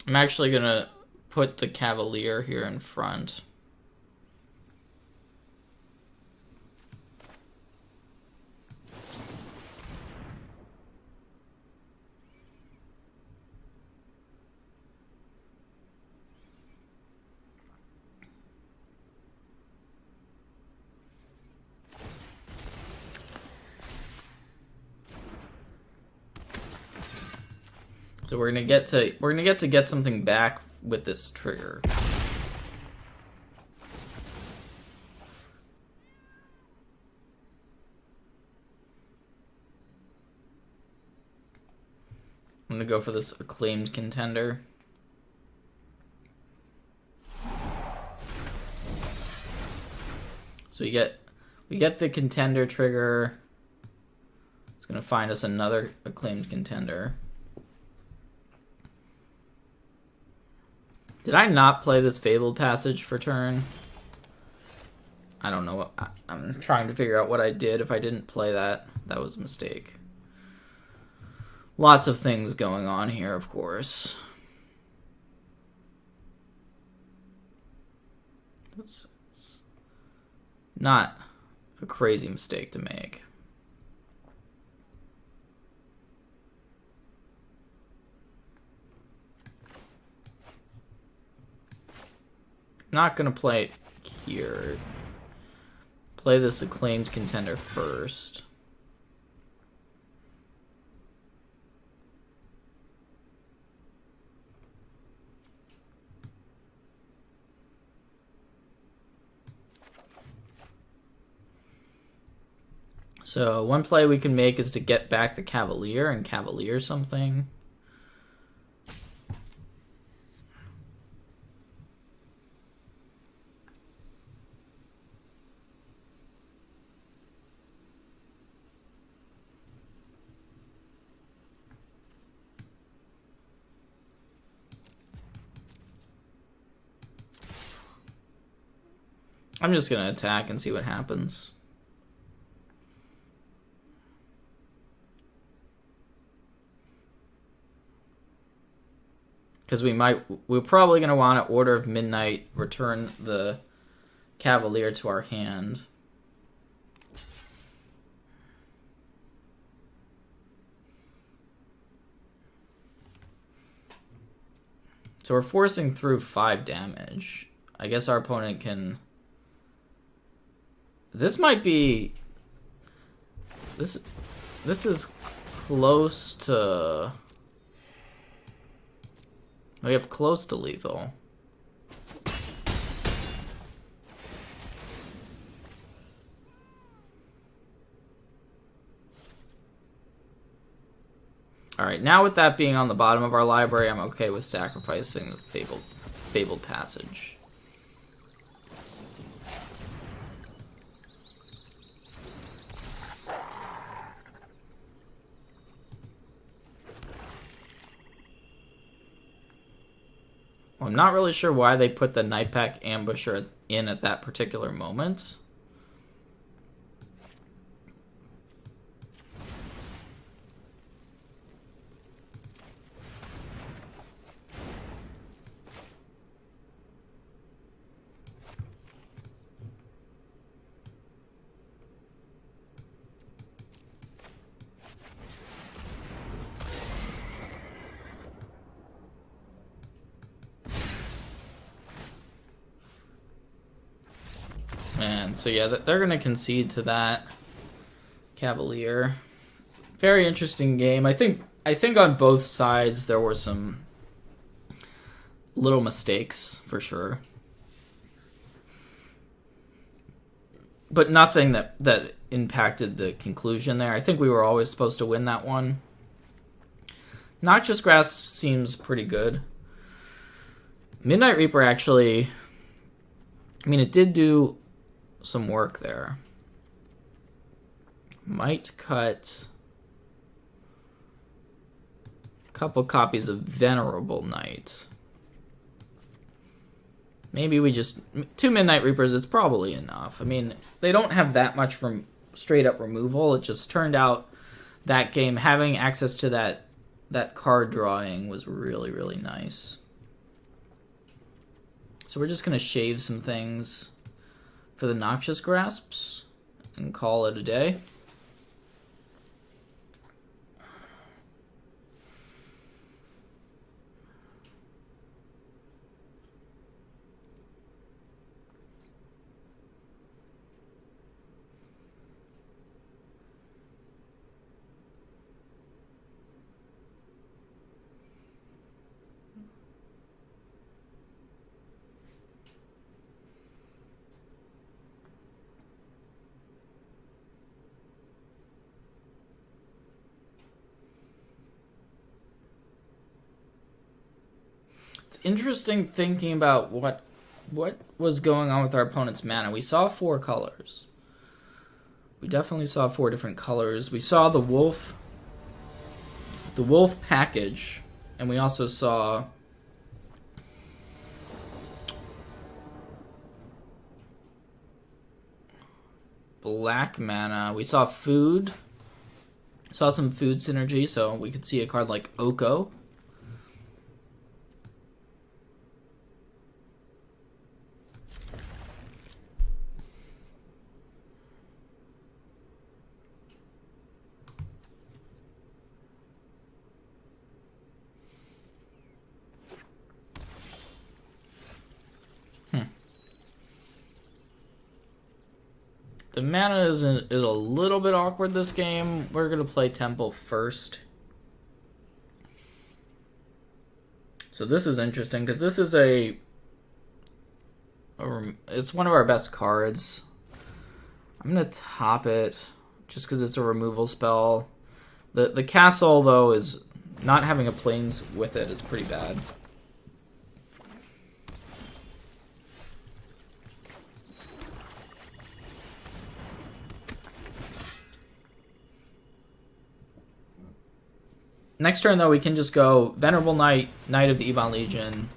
I'm actually gonna put the Cavalier here in front. So we're gonna get to get something back with this trigger. I'm gonna go for this Acclaimed Contender. So we get the Contender trigger. It's gonna find us another Acclaimed Contender. Did I not play this Fabled Passage for turn? I don't know. I'm trying to figure out what I did. If I didn't play that, that was a mistake. Lots of things going on here, of course. It's not a crazy mistake to make. Not gonna play it here. Play this Acclaimed Contender first. So one play we can make is to get back the Cavalier and Cavalier something. I'm just going to attack and see what happens. Because we're probably going to want to Order of Midnight, return the Cavalier to our hand. So we're forcing through 5 damage. I guess our opponent can... This might be... This is close to... We have close to lethal. Alright, now with that being on the bottom of our library, I'm okay with sacrificing the Fabled Passage. Well, I'm not really sure why they put the Nightpack Ambusher in at that particular moment. And so yeah, they're going to concede to that Cavalier. Very interesting game. I think on both sides there were some little mistakes for sure. But nothing that impacted the conclusion there. I think we were always supposed to win that one. Noxious Grass seems pretty good. Midnight Reaper actually... I mean, it did do some work there. Might cut a couple copies of Venerable Knight. Maybe we just... 2 Midnight Reapers, it's probably enough. I mean, they don't have that much from straight-up removal. It just turned out that game, having access to that card drawing was really, really nice. So we're just going to shave some things for the Noxious Grasps and call it a day. Interesting thinking about what was going on with our opponent's mana. We saw 4 colors. We definitely saw 4 different colors. We saw the wolf package, and we also saw black mana. We saw food. Saw some food synergy, so we could see a card like Oko. The mana is a little bit awkward this game. We're going to play Temple first. So this is interesting, because this is it's one of our best cards. I'm going to top it, just because it's a removal spell. The castle, though, is not having a plains with it is pretty bad. Next turn, though, we can just go Venerable Knight, Knight of the Ebon Legion.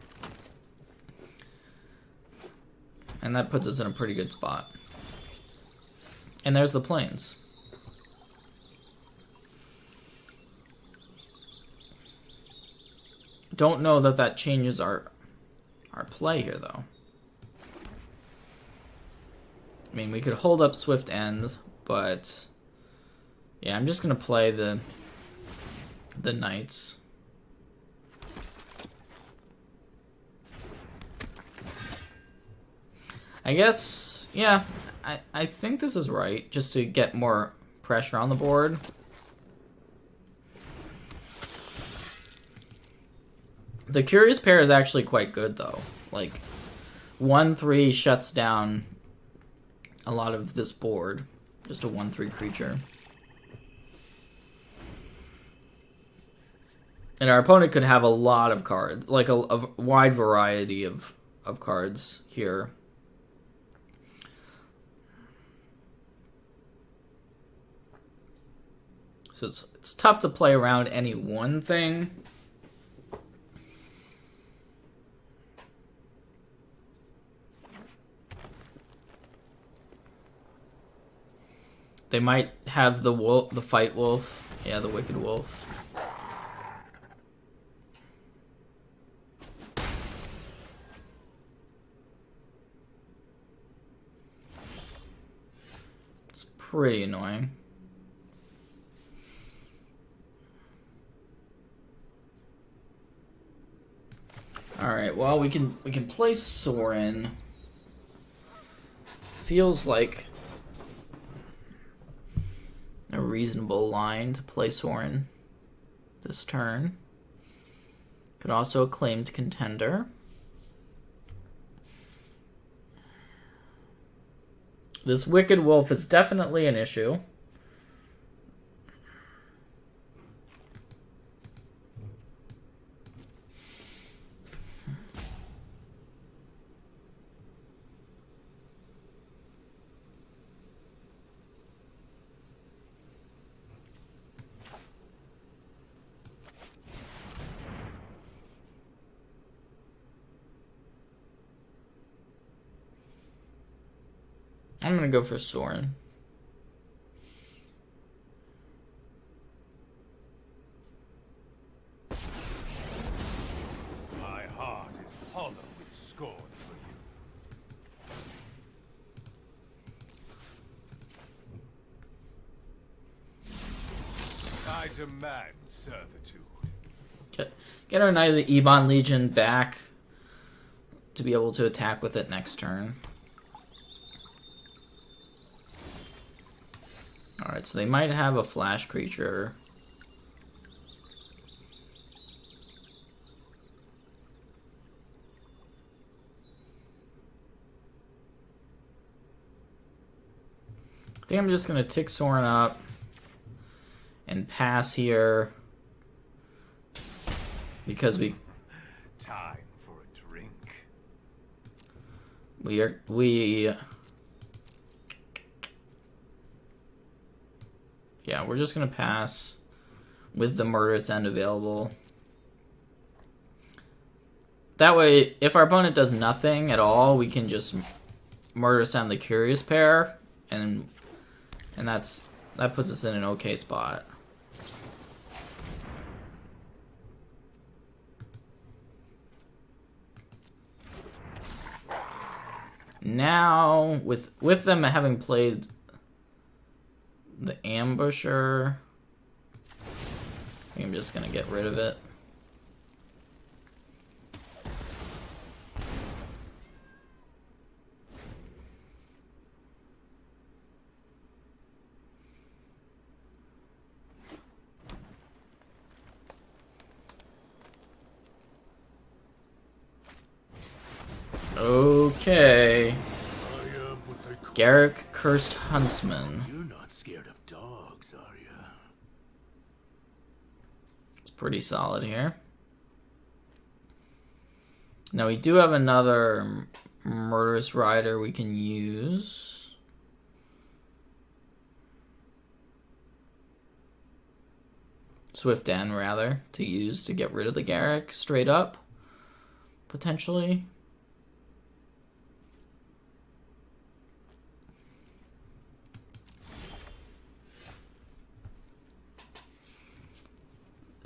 And that puts us in a pretty good spot. And there's the plains. Don't know that changes our play here, though. I mean, we could hold up Swift End, but... yeah, I'm just going to play the knights. I guess, yeah, I think this is right, just to get more pressure on the board. The Curious Pair is actually quite good, though. Like, 1/3 shuts down a lot of this board. Just a 1/3 creature. And our opponent could have a lot of cards, like a wide variety of cards here. So it's tough to play around any one thing. They might have the Fight Wolf. Yeah, the Wicked Wolf. Pretty annoying. All right. Well, we can play Sorin. Feels like a reasonable line to play Sorin this turn. Could also Acclaimed Contender. This Wicked Wolf is definitely an issue. I'm gonna go for Soren. My heart is hollow with scorn for you. I demand servitude. Get our Knight of the Ebon Legion back to be able to attack with it next turn. Alright, so they might have a flash creature. I think I'm just going to tick Soren up and pass here because Time for a drink. Yeah, we're just going to pass with the Murderous End available. That way, if our opponent does nothing at all, we can just Murderous End the Curious Pair, and that puts us in an okay spot. Now, with them having played the Ambusher, I'm just gonna get rid of it. Okay. Garrick, Cursed Huntsman. You're not scared of dogs, are you? It's pretty solid here. Now we do have another Murderous Rider we can use. Swift End, rather, to use to get rid of the Garrick straight up, potentially.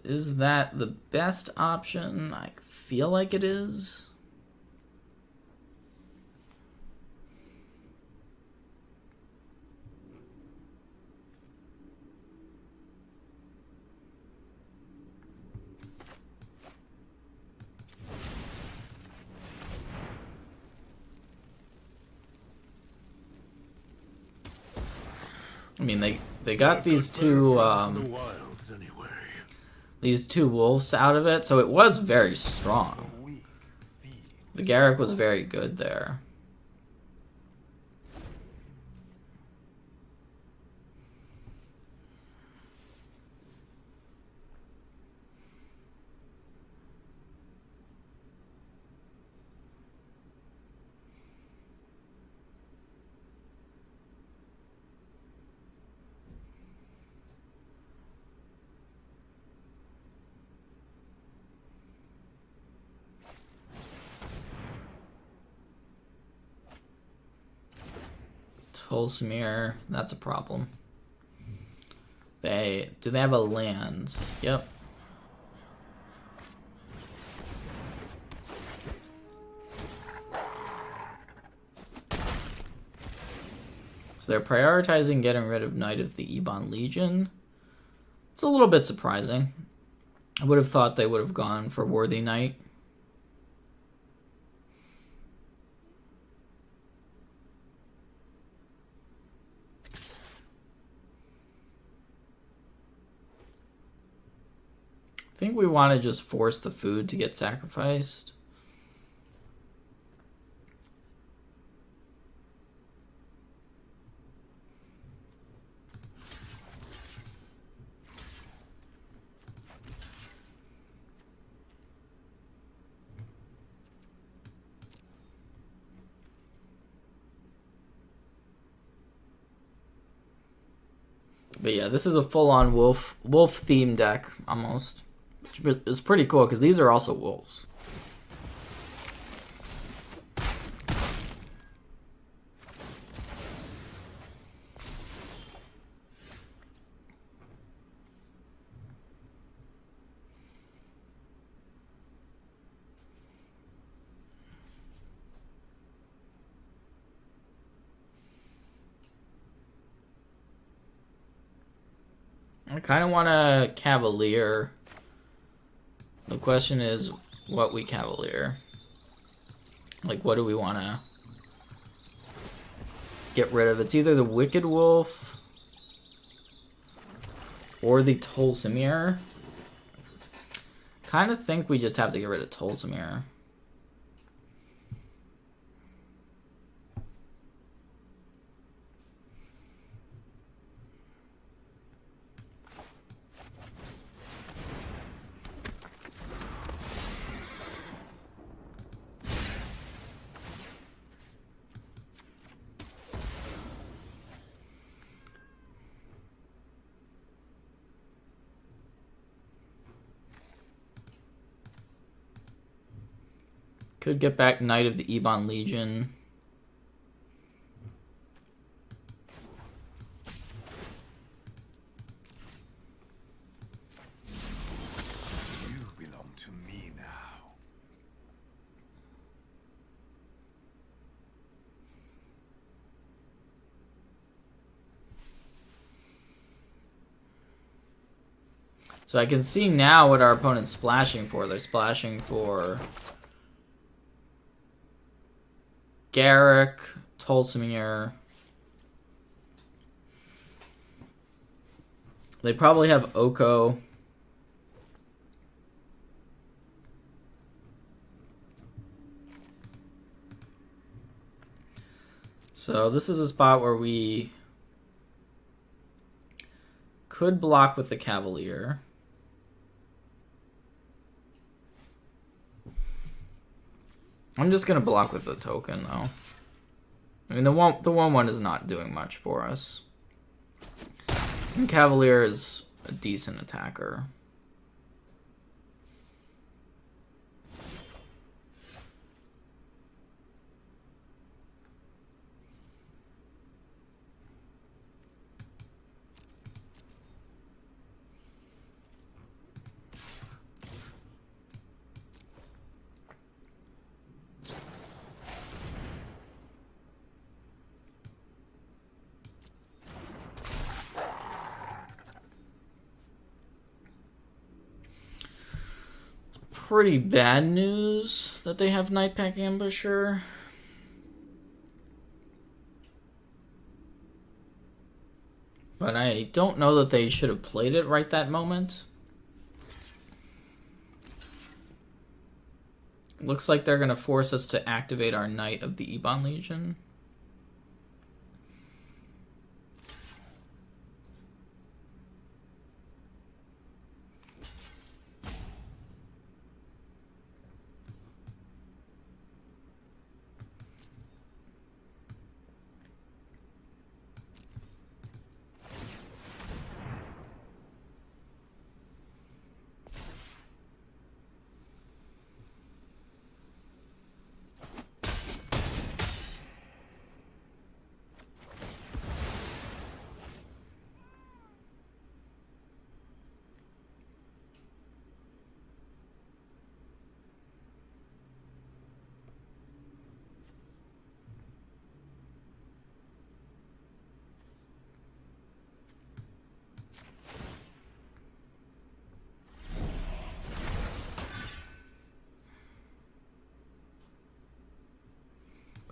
Is that the best option? I feel like it is. I mean, they got these two these two wolves out of it, so it was very strong. The Garrick was very good there. Tolsmere, that's a problem. Do they have a land? Yep. So they're prioritizing getting rid of Knight of the Ebon Legion. It's a little bit surprising. I would have thought they would have gone for Worthy Knight. I think we want to just force the food to get sacrificed. But yeah, this is a full-on wolf theme deck almost. Which is pretty cool because these are also wolves. I kind of want a Cavalier. The question is what we Cavalier. Like, what do we want to get rid of? It's either the Wicked Wolf or the Tolsimir. Kind of think we just have to get rid of Tolsimir. Could get back Knight of the Ebon Legion. You belong to me now. So I can see now what our opponent's splashing for. They're splashing for Garrick, Tolsimir. They probably have Oko. So this is a spot where we could block with the Cavalier. I'm just gonna block with the token though. I mean the one is not doing much for us. And Cavalier is a decent attacker. Pretty bad news that they have Nightpack Ambusher. But I don't know that they should have played it right that moment. Looks like they're going to force us to activate our Knight of the Ebon Legion.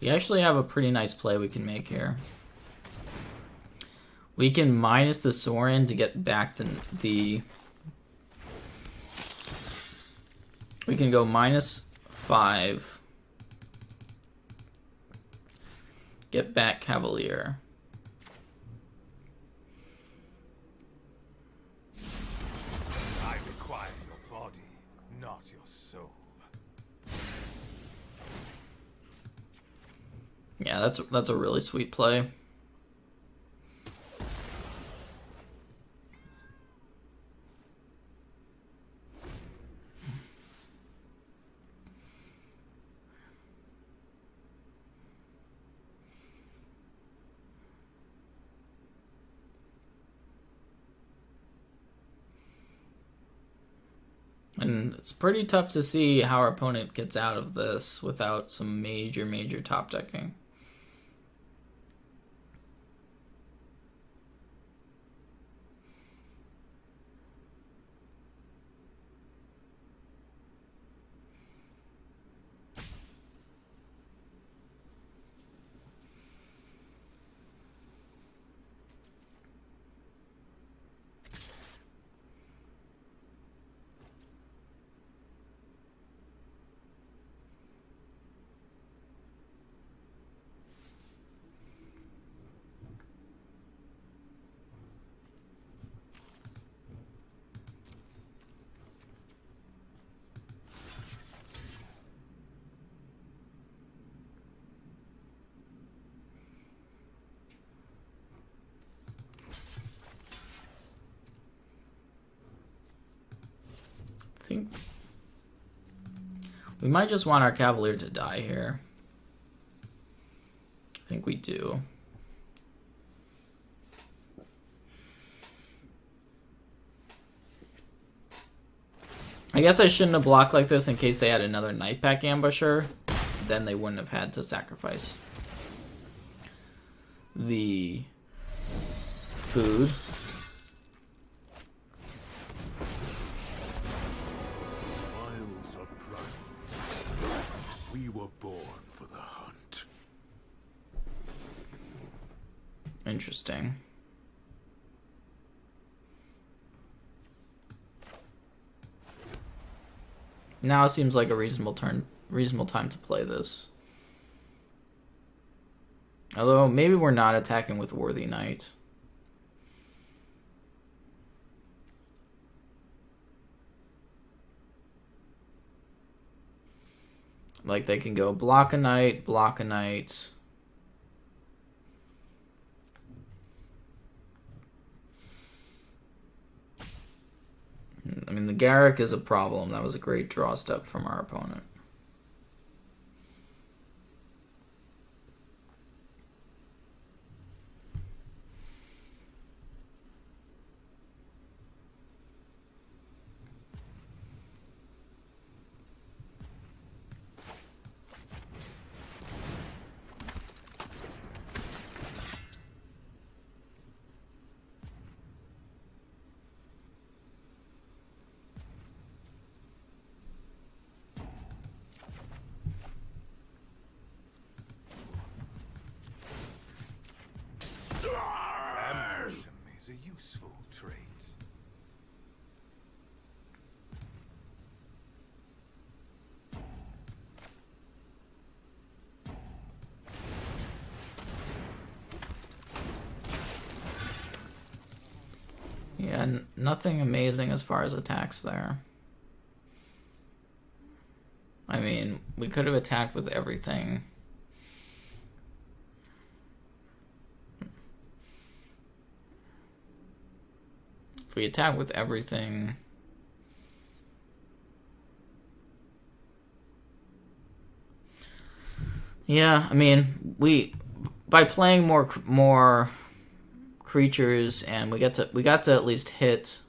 We actually have a pretty nice play we can make here. We can minus the Sorin to get back the we can go -5. Get back Cavalier. I require your body, not your soul. Yeah, that's a really sweet play. And it's pretty tough to see how our opponent gets out of this without some major top decking. I think we might just want our Cavalier to die here. I think we do. I guess I shouldn't have blocked like this in case they had another Nightpack Ambusher. Then they wouldn't have had to sacrifice the food. Wilds are primal. We were born for the hunt. Interesting. Now it seems like a reasonable time to play this. Although maybe we're not attacking with Worthy Knight. Like they can go block a knight, block a knight. I mean, the Garrick is a problem. That was a great draw step from our opponent. Vampirism is a useful trait. Yeah, nothing amazing as far as attacks there. I mean, we could have attacked with everything. If we attack with everything... Yeah, I mean, by playing more creatures, and we got to at least hit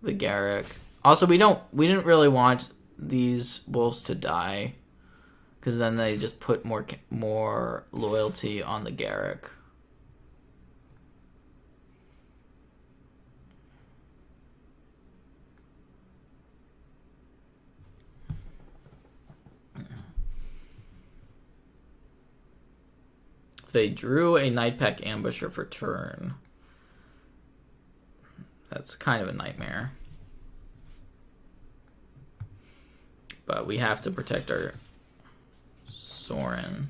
the Garrick. Also, we didn't really want these wolves to die, because then they just put more loyalty on the Garrick. If they drew a Nightpack Ambusher for turn, that's kind of a nightmare. But we have to protect our Sorin.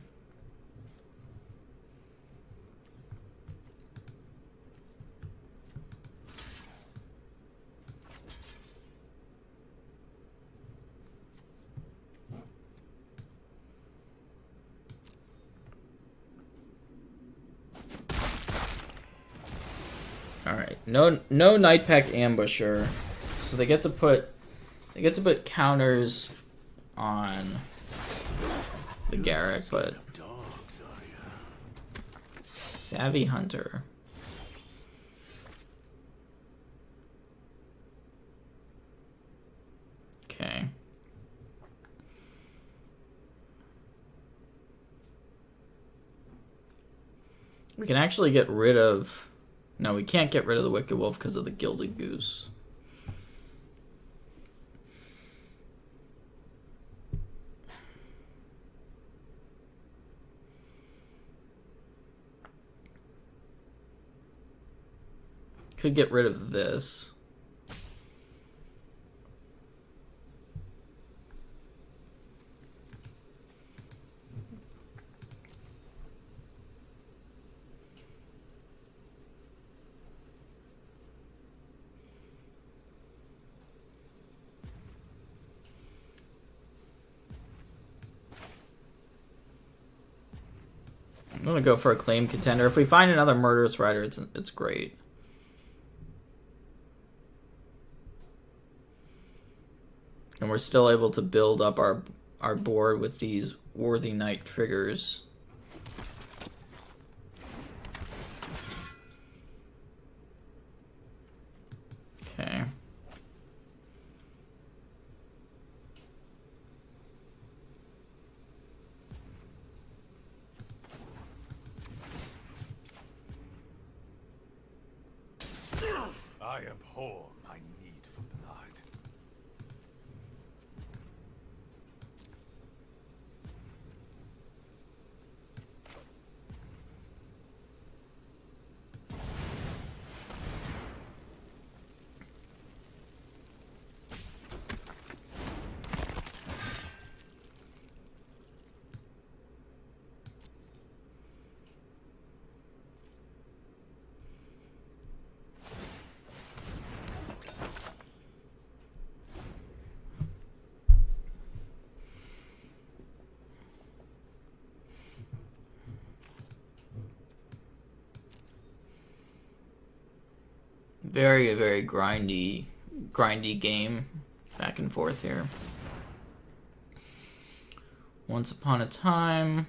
Alright, no Nightpack Ambusher. So they get to put counters on the Garrick, but Dogs, are ya? Savvy Hunter. We can actually get rid of... No, we can't get rid of the Wicked Wolf because of the Gilded Goose. Could get rid of this. I'm gonna go for Acclaimed Contender. If we find another Murderous Rider, it's great. And we're still able to build up our board with these Worthy Knight triggers. Okay. I abhor my need for blood. Very, very grindy game. Back and forth here. Once Upon a Time.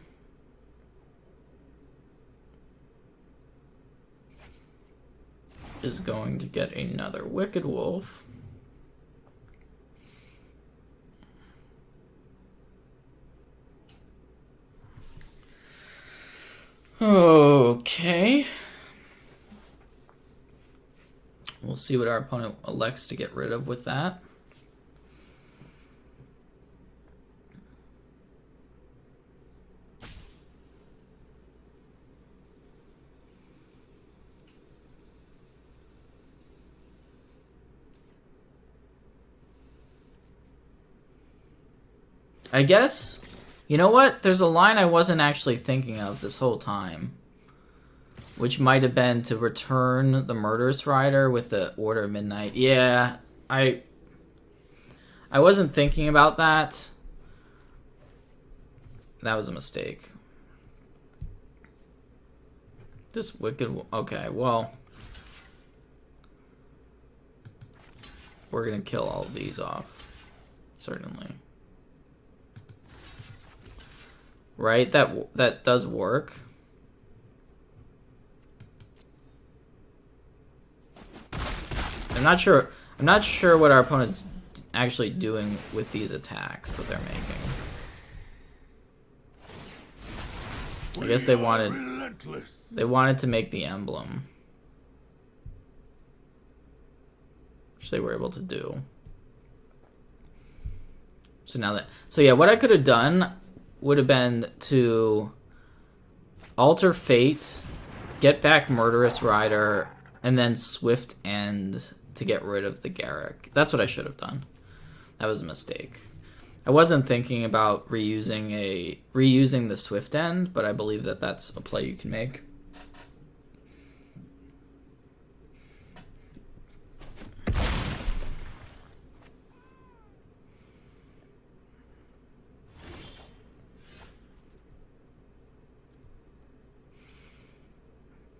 Is going to get another Wicked Wolf. Okay. We'll see what our opponent elects to get rid of with that. I guess, you know what? There's a line I wasn't actually thinking of this whole time. Which might have been to return the Murderous Rider with the Order of Midnight. Yeah, I wasn't thinking about that. That was a mistake. This Wicked... Okay, well... We're gonna kill all of these off. Certainly. Right? That does work. I'm not sure what our opponent's actually doing with these attacks that they're making. I guess they wanted to make the emblem, which they were able to do. So yeah, what I could have done would have been to alter fate, get back Murderous Rider, and then Swift End to get rid of the Garrick. That's what I should have done. That was a mistake. I wasn't thinking about reusing the Swift End, but I believe that that's a play you can make.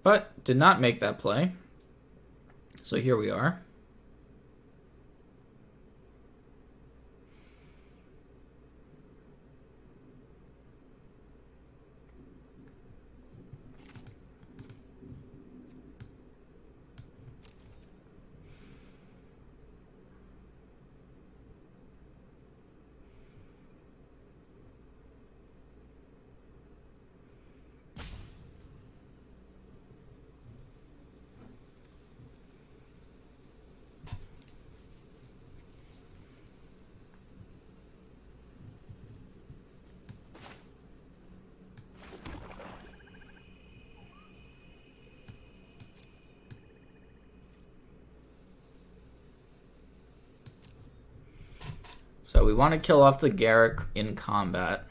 But did not make that play. So here we are. So we want to kill off the Garrick in combat,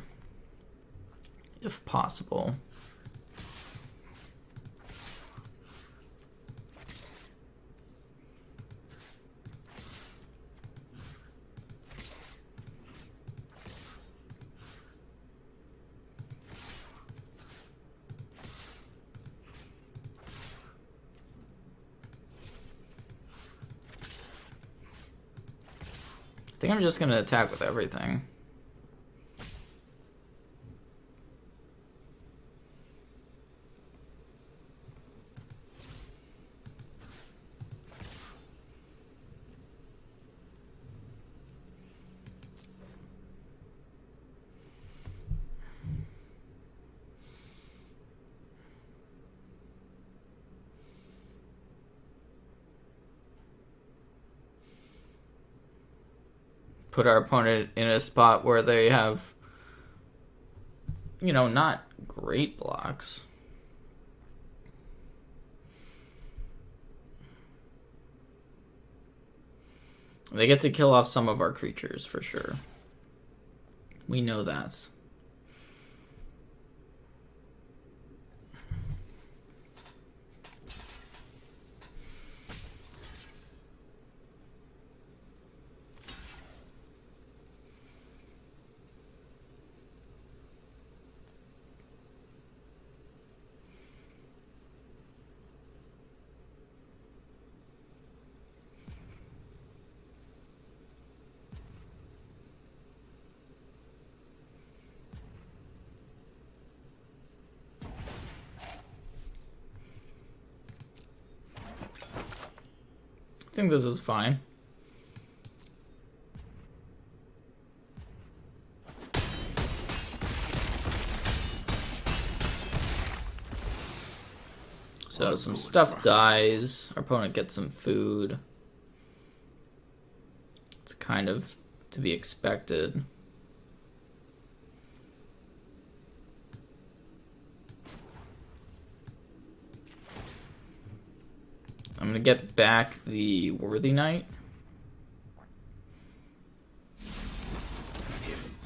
if possible. I think I'm just going to attack with everything. Put our opponent in a spot where they have, you know, not great blocks. They get to kill off some of our creatures for sure. We know that. I think this is fine. So some stuff dies. Our opponent gets some food. It's kind of to be expected. I'm going to get back the Worthy Knight.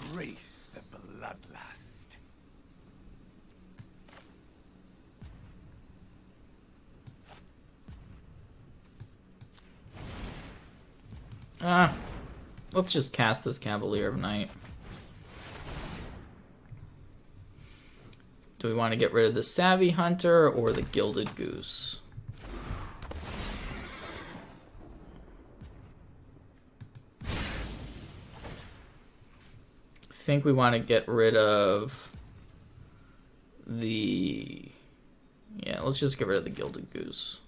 Embrace the bloodlust. Let's just cast this Cavalier of Night. Do we want to get rid of the Savvy Hunter or the Gilded Goose? I think we want to get rid of the... Yeah, let's just get rid of the Gilded Goose.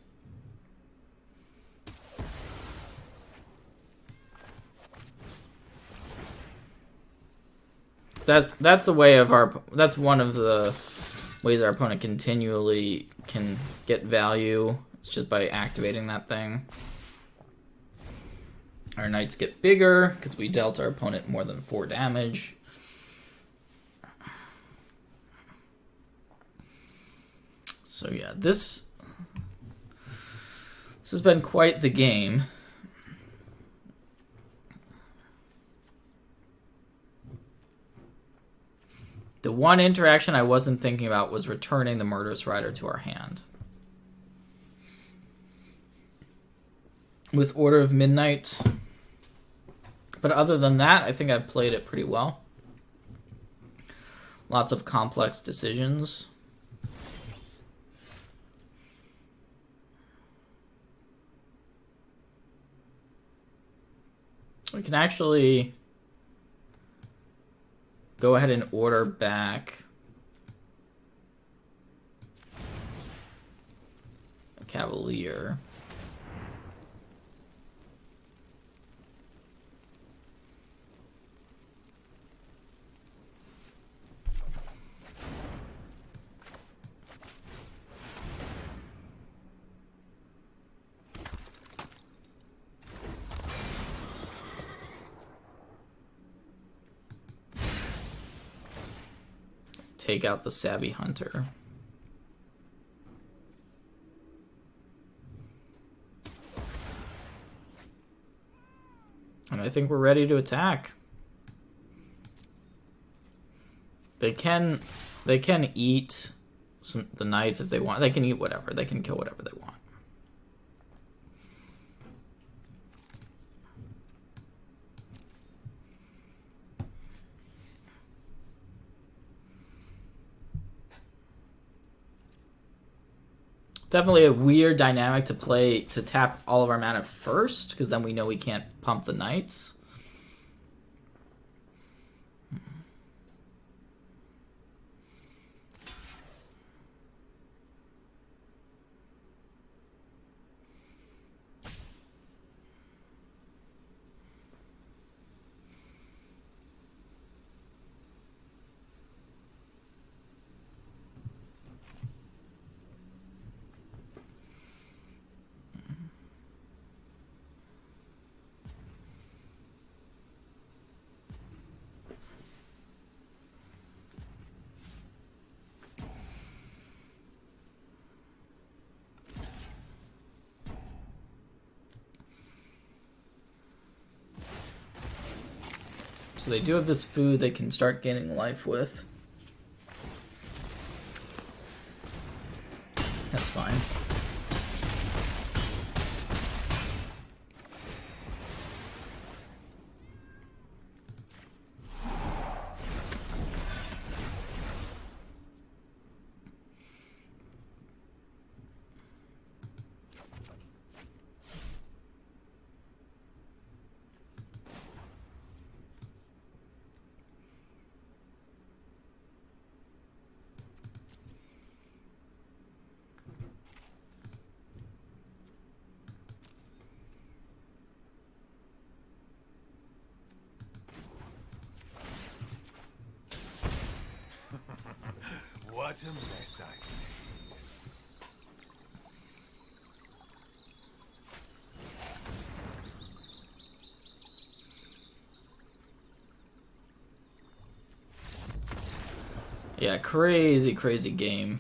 That's the way of our... That's one of the ways our opponent continually can get value. It's just by activating that thing. Our knights get bigger because we dealt our opponent more than 4 damage. So yeah, this has been quite the game. The one interaction I wasn't thinking about was returning the Murderous Rider to our hand. With Order of Midnight. But other than that, I think I've played it pretty well. Lots of complex decisions. We can actually go ahead and order back a Cavalier. Take out the Savvy Hunter. And I think we're ready to attack. They can eat the knights if they want. They can eat whatever. They can kill whatever they want. Definitely a weird dynamic to tap all of our mana first, because then we know we can't pump the knights. So they do have this food they can start gaining life with. That's fine. What a mess I see. Yeah, crazy game.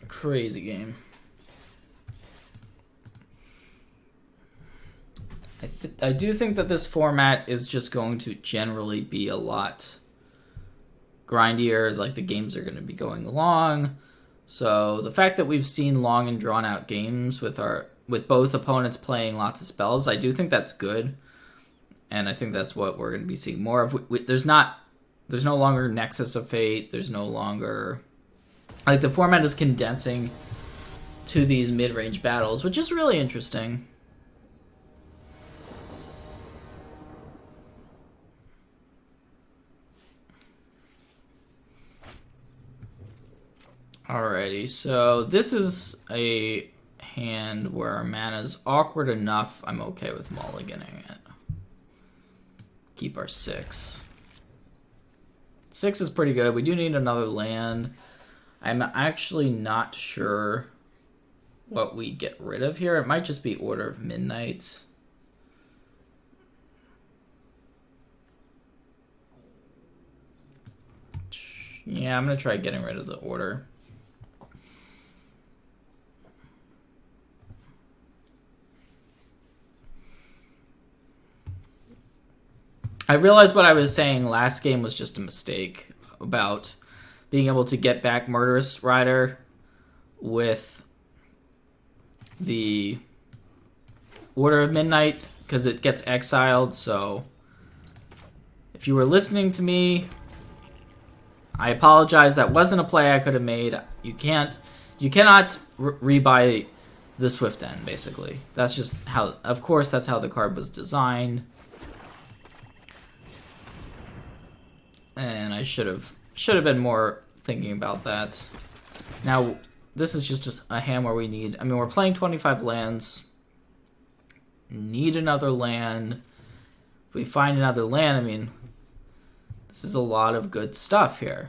Crazy game. I do think that this format is just going to generally be a lot grindier. Like, the games are going to be going along. So the fact that we've seen long and drawn out games with both opponents playing lots of spells, I do think that's good. And I think that's what we're going to be seeing more of. There's no longer Nexus of Fate. There's no longer... Like, the format is condensing to these mid-range battles, which is really interesting. Alrighty, so this is a hand where our mana's awkward enough. I'm okay with mulliganing it. Keep our 6. 6 is pretty good. We do need another land. I'm actually not sure what we get rid of here. It might just be Order of Midnight. Yeah, I'm going to try getting rid of the Order. I realized what I was saying last game was just a mistake about being able to get back Murderous Rider with the Order of Midnight, because it gets exiled. So if you were listening to me, I apologize. That wasn't a play I could have made. You cannot rebuy the Swift End, basically. That's just how, of course, that's how the card was designed. And I should have been more thinking about that. Now, this is just a hand where we need... I mean, we're playing 25 lands. Need another land. If we find another land, I mean... This is a lot of good stuff here.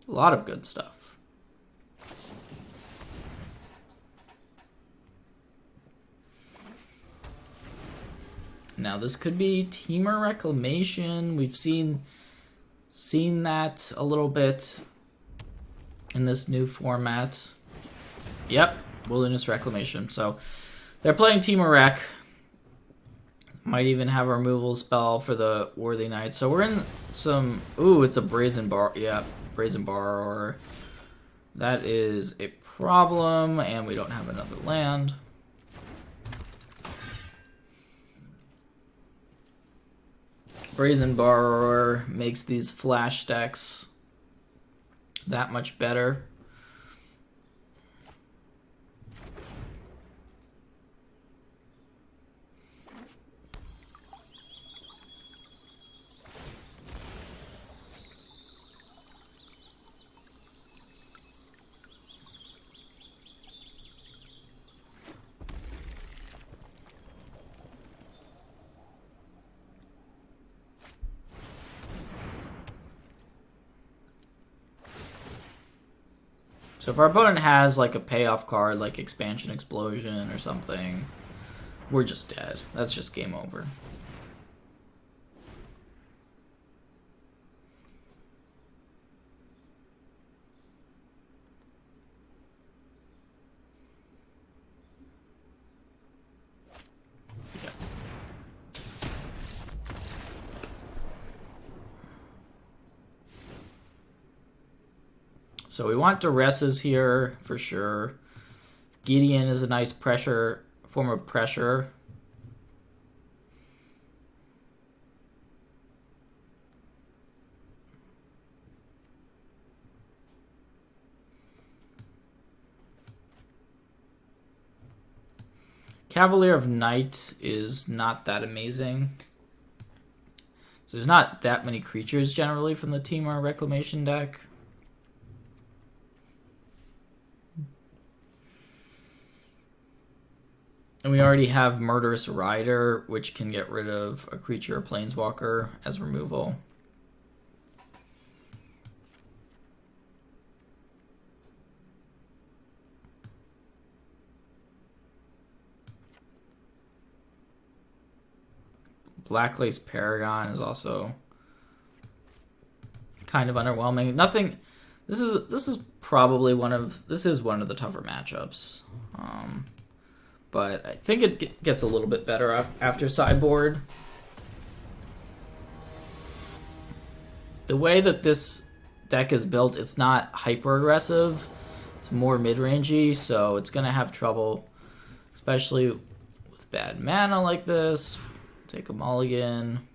A lot of good stuff. Now, this could be Temur Reclamation. We've seen that a little bit in this new format. Yep, Wilderness Reclamation. So they're playing Temur Rec. Might even have a removal spell for the Worthy Knight. So we're in some... Ooh, it's a Brazen Bar. Yeah, Brazen Borrower. That is a problem, and we don't have another land. Brazen Borrower makes these flash decks that much better. So if our opponent has like a payoff card like Expansion Explosion or something, we're just dead. That's just game over. So we want Duresses here for sure. Gideon is a nice form of pressure. Cavalier of Night is not that amazing. So there's not that many creatures generally from the Temur Reclamation deck. And we already have Murderous Rider, which can get rid of a creature or planeswalker as removal. Blacklace Paragon is also kind of underwhelming. Nothing. This is probably one of the tougher matchups. But I think it gets a little bit better after sideboard. The way that this deck is built, it's not hyper aggressive. It's more mid-rangey, so it's going to have trouble, especially with bad mana like this. Take a mulligan.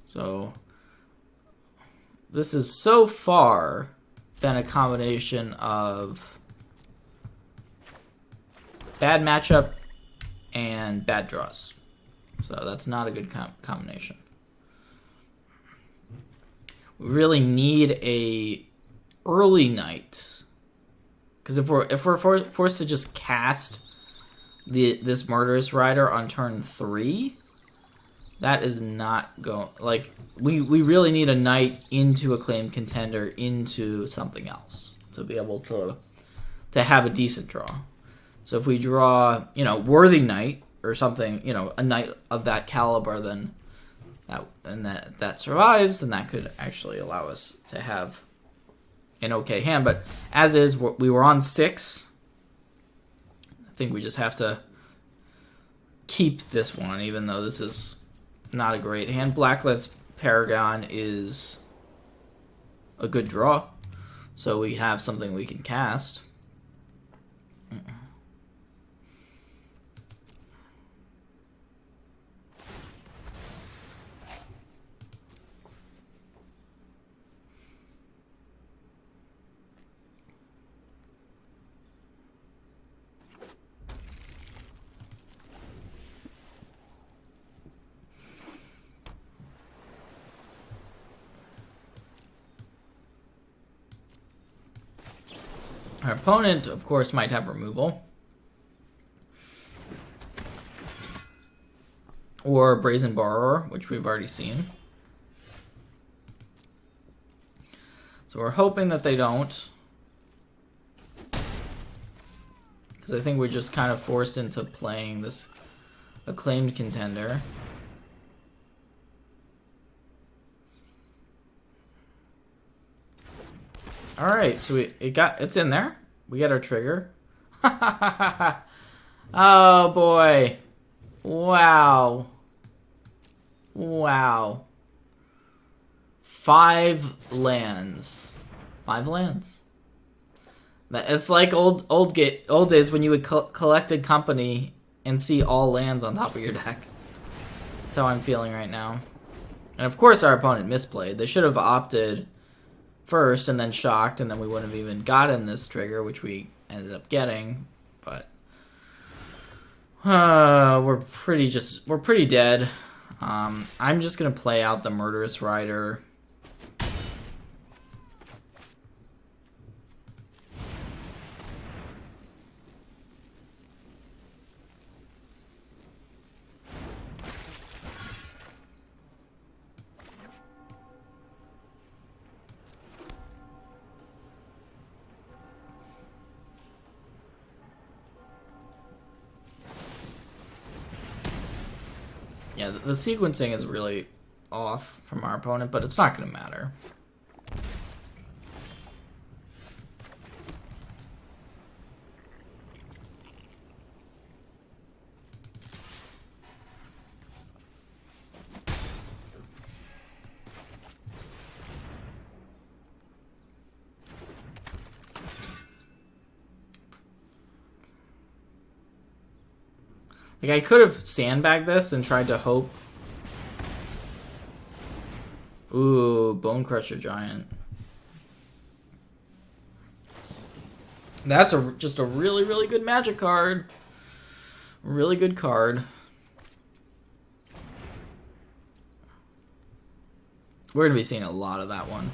So this is so far been a combination of bad matchup and bad draws. So that's not a good combination. We really need a early night, because if we're forced to just cast this Murderous Rider on turn 3, that is not going. Like we really need a night into Acclaimed Contender into something else to be able to have a decent draw. So if we draw, Worthy Knight or something, a knight of that caliber, then that survives, then that could actually allow us to have an okay hand. But as is, we were on 6. I think we just have to keep this one, even though this is not a great hand. Blacklist Paragon is a good draw, so we have something we can cast. Our opponent, of course, might have removal. Or Brazen Borrower, which we've already seen. So we're hoping that they don't. Because I think we're just kind of forced into playing this Acclaimed Contender. Alright, so it's in there. We got our trigger. Oh boy. Wow. Wow. 5 lands. 5 lands. It's like old days when you would collect a company and see all lands on top of your deck. That's how I'm feeling right now. And of course our opponent misplayed. They should have opted first and then shocked, and then we wouldn't have even gotten this trigger, which we ended up getting. But we're pretty dead. I'm just gonna play out the Murderous Rider. Yeah, the sequencing is really off from our opponent, but it's not going to matter. Like, I could have sandbagged this and tried to hope. Ooh, Bone Crusher Giant. That's just a really, really good Magic card. Really good card. We're going to be seeing a lot of that one.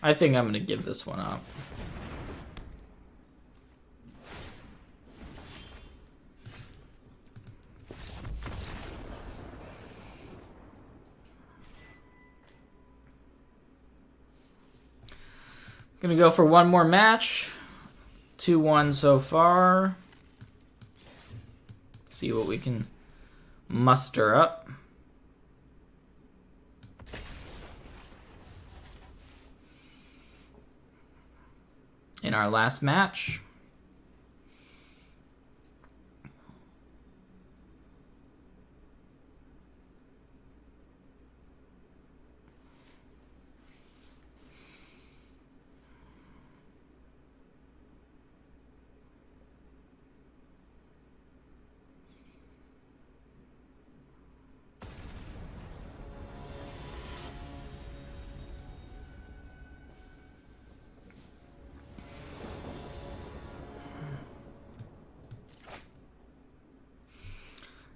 I think I'm going to give this one up. Going to go for one more match. 2-1 so far. See what we can muster up. In our last match.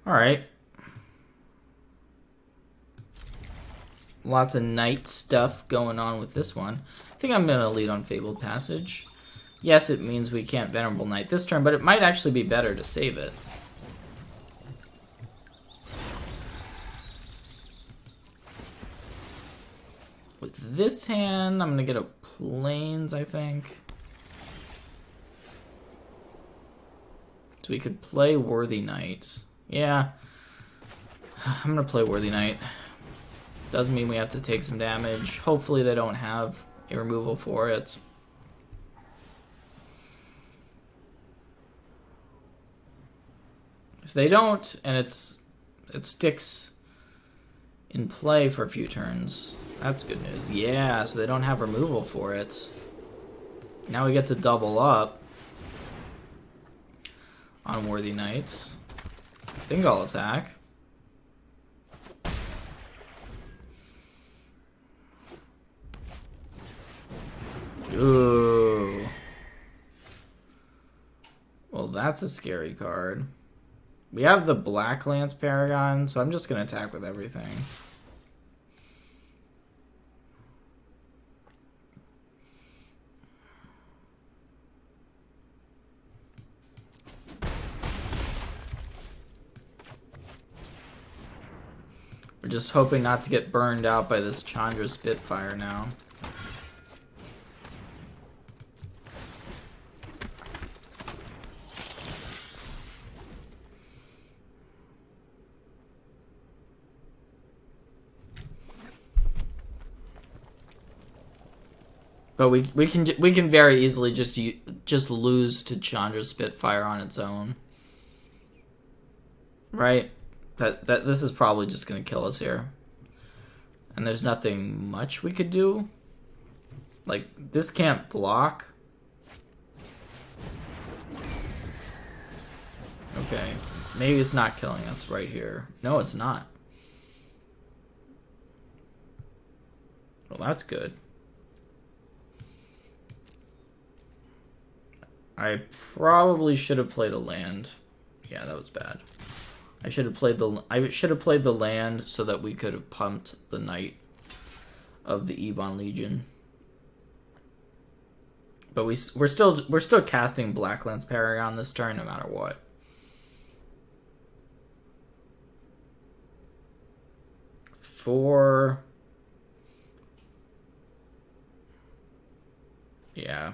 Alright. Lots of night stuff going on with this one. I think I'm going to lead on Fabled Passage. Yes, it means we can't Venerable Knight this turn, but it might actually be better to save it. With this hand, I'm going to get a Plains, I think. So we could play Worthy Knight. Yeah, I'm going to play Worthy Knight. Doesn't mean we have to take some damage. Hopefully they don't have a removal for it. If they don't, and it sticks in play for a few turns, that's good news. Yeah, so they don't have removal for it. Now we get to double up on Worthy Knights. I think I'll attack. Ooh. Well, that's a scary card. We have the Black Lance Paragon, so I'm just going to attack with everything. We're just hoping not to get burned out by this Chandra Spitfire now. But we can very easily just lose to Chandra's Spitfire on its own, right? That this is probably just gonna kill us here, and there's nothing much we could do. Like, this can't block. Okay, maybe it's not killing us right here. No, it's not. Well, that's good. I probably should have played a land. Yeah, that was bad. I should have played the land so that we could have pumped the Knight of the Ebon Legion. But we're still casting Blacklands Paragon this turn no matter what. Yeah.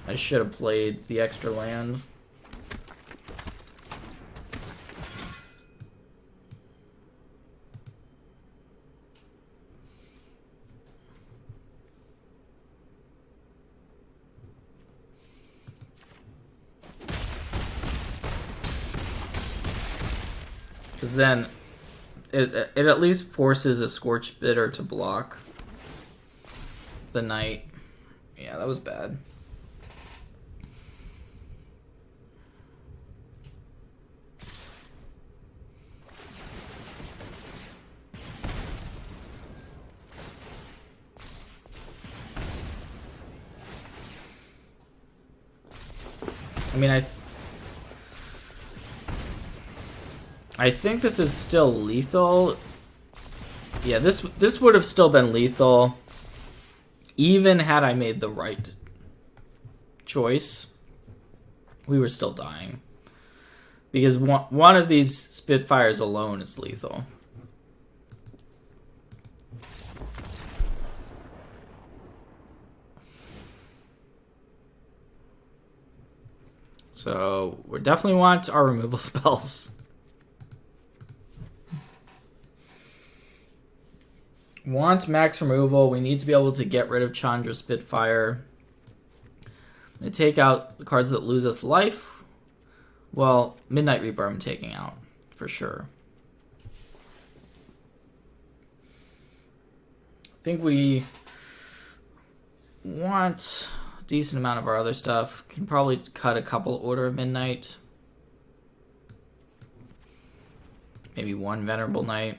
I should have played the extra land. Because then it at least forces a Scorched Bitter to block the Knight. Yeah, that was bad. I mean, I think this is still lethal. Yeah, this would have still been lethal even had I made the right choice. We were still dying because one of these Spitfires alone is lethal. So we definitely want our removal spells. Want max removal. We need to be able to get rid of Chandra's Spitfire. I'm going to take out the cards that lose us life. Well, Midnight Reaper I'm taking out, for sure. I think we want a decent amount of our other stuff. Can probably cut a couple Order of Midnight. Maybe one Venerable Knight.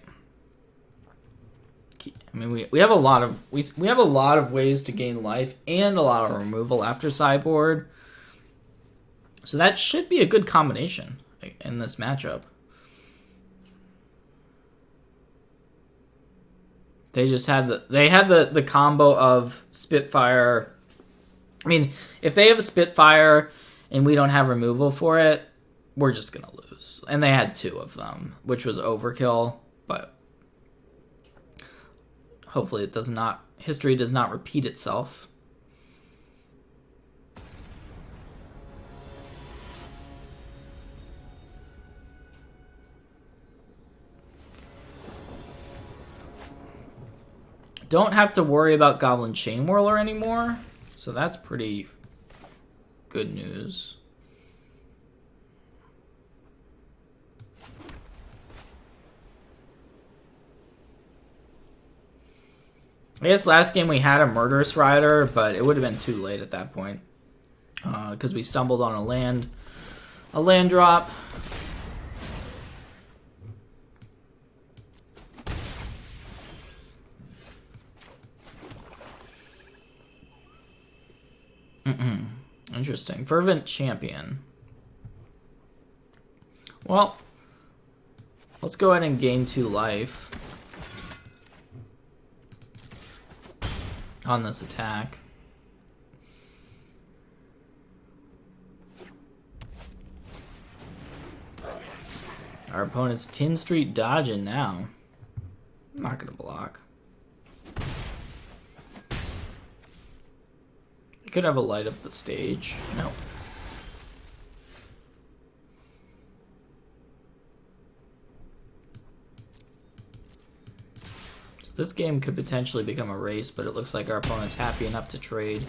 I mean, we have a lot of we have a lot of ways to gain life and a lot of removal after sideboard, so that should be a good combination in this matchup. They just had the combo of Spitfire. I mean, if they have a Spitfire and we don't have removal for it, we're just gonna lose. And they had two of them, which was overkill, but. Hopefully history does not repeat itself. Don't have to worry about Goblin Chain Whirler anymore, so that's pretty good news. I guess last game we had a Murderous Rider, but it would have been too late at that point. Because we stumbled on a land drop. Interesting. Fervent Champion. Well, let's go ahead and gain 2 life on this attack. Our opponent's Tin Street dodging now. I'm not gonna block. I could have a light up the stage. No. This game could potentially become a race, but it looks like our opponent's happy enough to trade.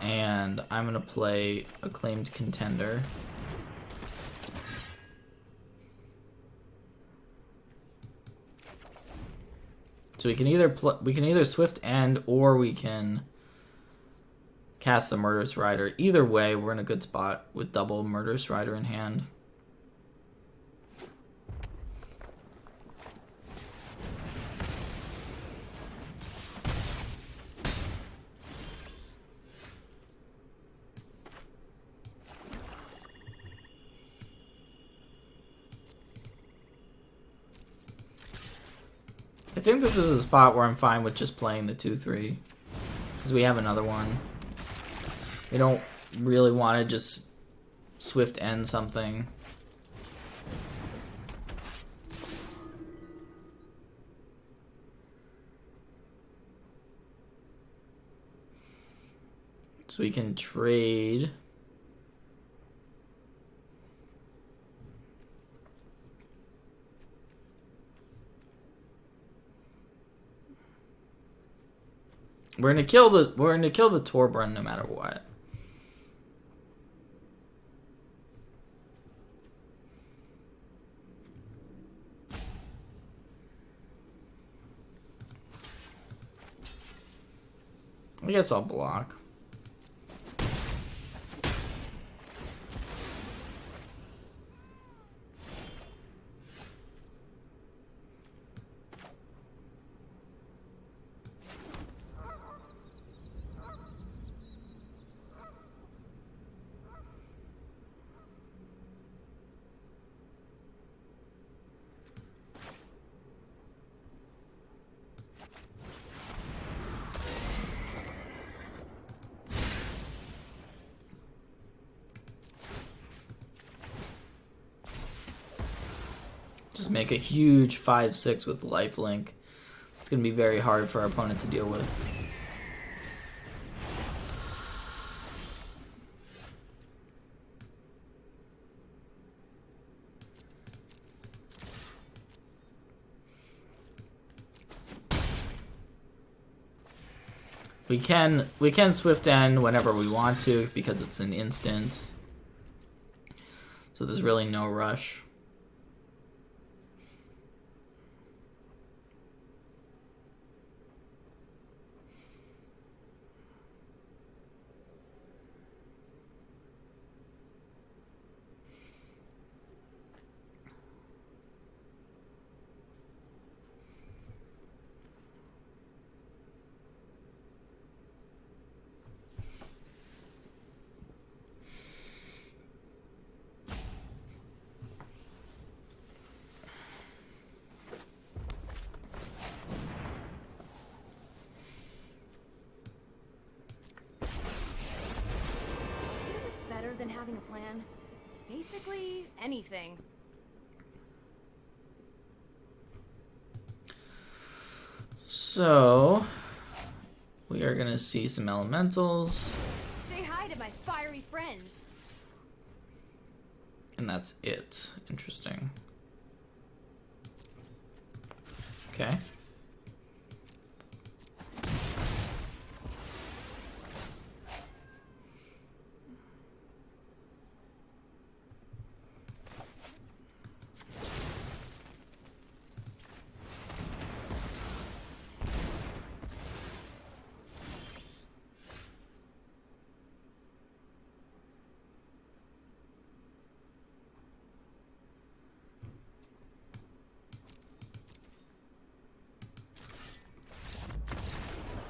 And I'm going to play Acclaimed Contender. So we can either Swift End, or we can cast the Murderous Rider. Either way, we're in a good spot with double Murderous Rider in hand. I think this is a spot where I'm fine with just playing the 2/3, because we have another one. We don't really want to just Swift End something. So we can trade. We're gonna kill the Torbran no matter what. I guess I'll block. Just make a huge 5/6 with lifelink. It's going to be very hard for our opponent to deal with. We can Swift End whenever we want to because it's an instant. So there's really no rush. Than having a plan. Basically, anything. So, we are going to see some elementals. Say hi to my fiery friends. And that's it. Interesting. Okay.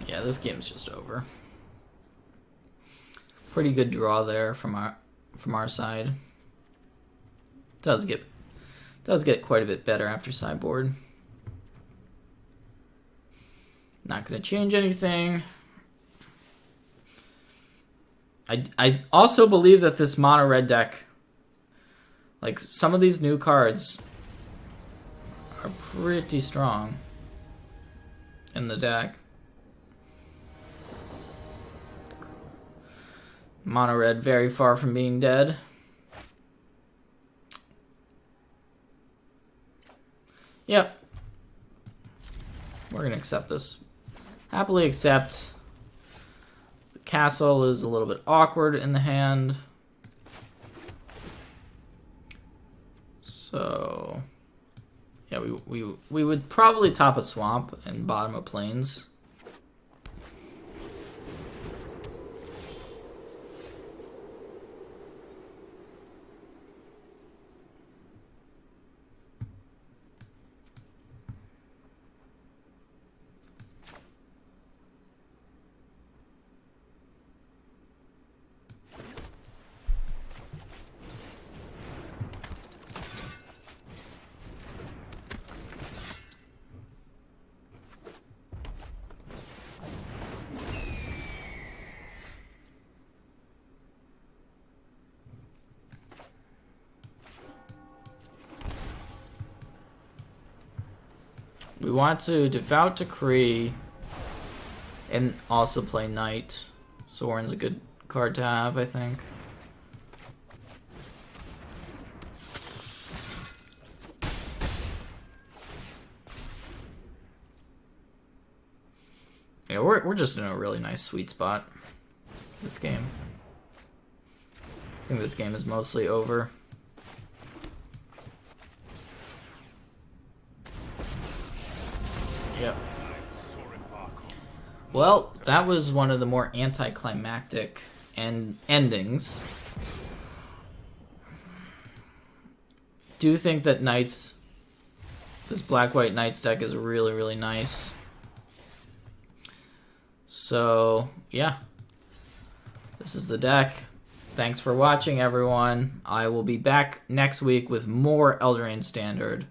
Yeah, this game's just over. Pretty good draw there from our side. Does get quite a bit better after sideboard. Not going to change anything. I also believe that this mono red deck, like some of these new cards, are pretty strong in the deck. Mono red very far from being dead. Yep. We're gonna accept this. Happily accept. The castle is a little bit awkward in the hand. So yeah, we would probably top a swamp and bottom of plains. We want to Devout Decree and also play Knight. Sorin's a good card to have, I think. Yeah, we're just in a really nice sweet spot this game. I think this game is mostly over. Yep. Well, that was one of the more anticlimactic endings. Do think that Knights, this black-white Knights deck is really, really nice. So, yeah. This is the deck. Thanks for watching, everyone. I will be back next week with more Eldraine Standard.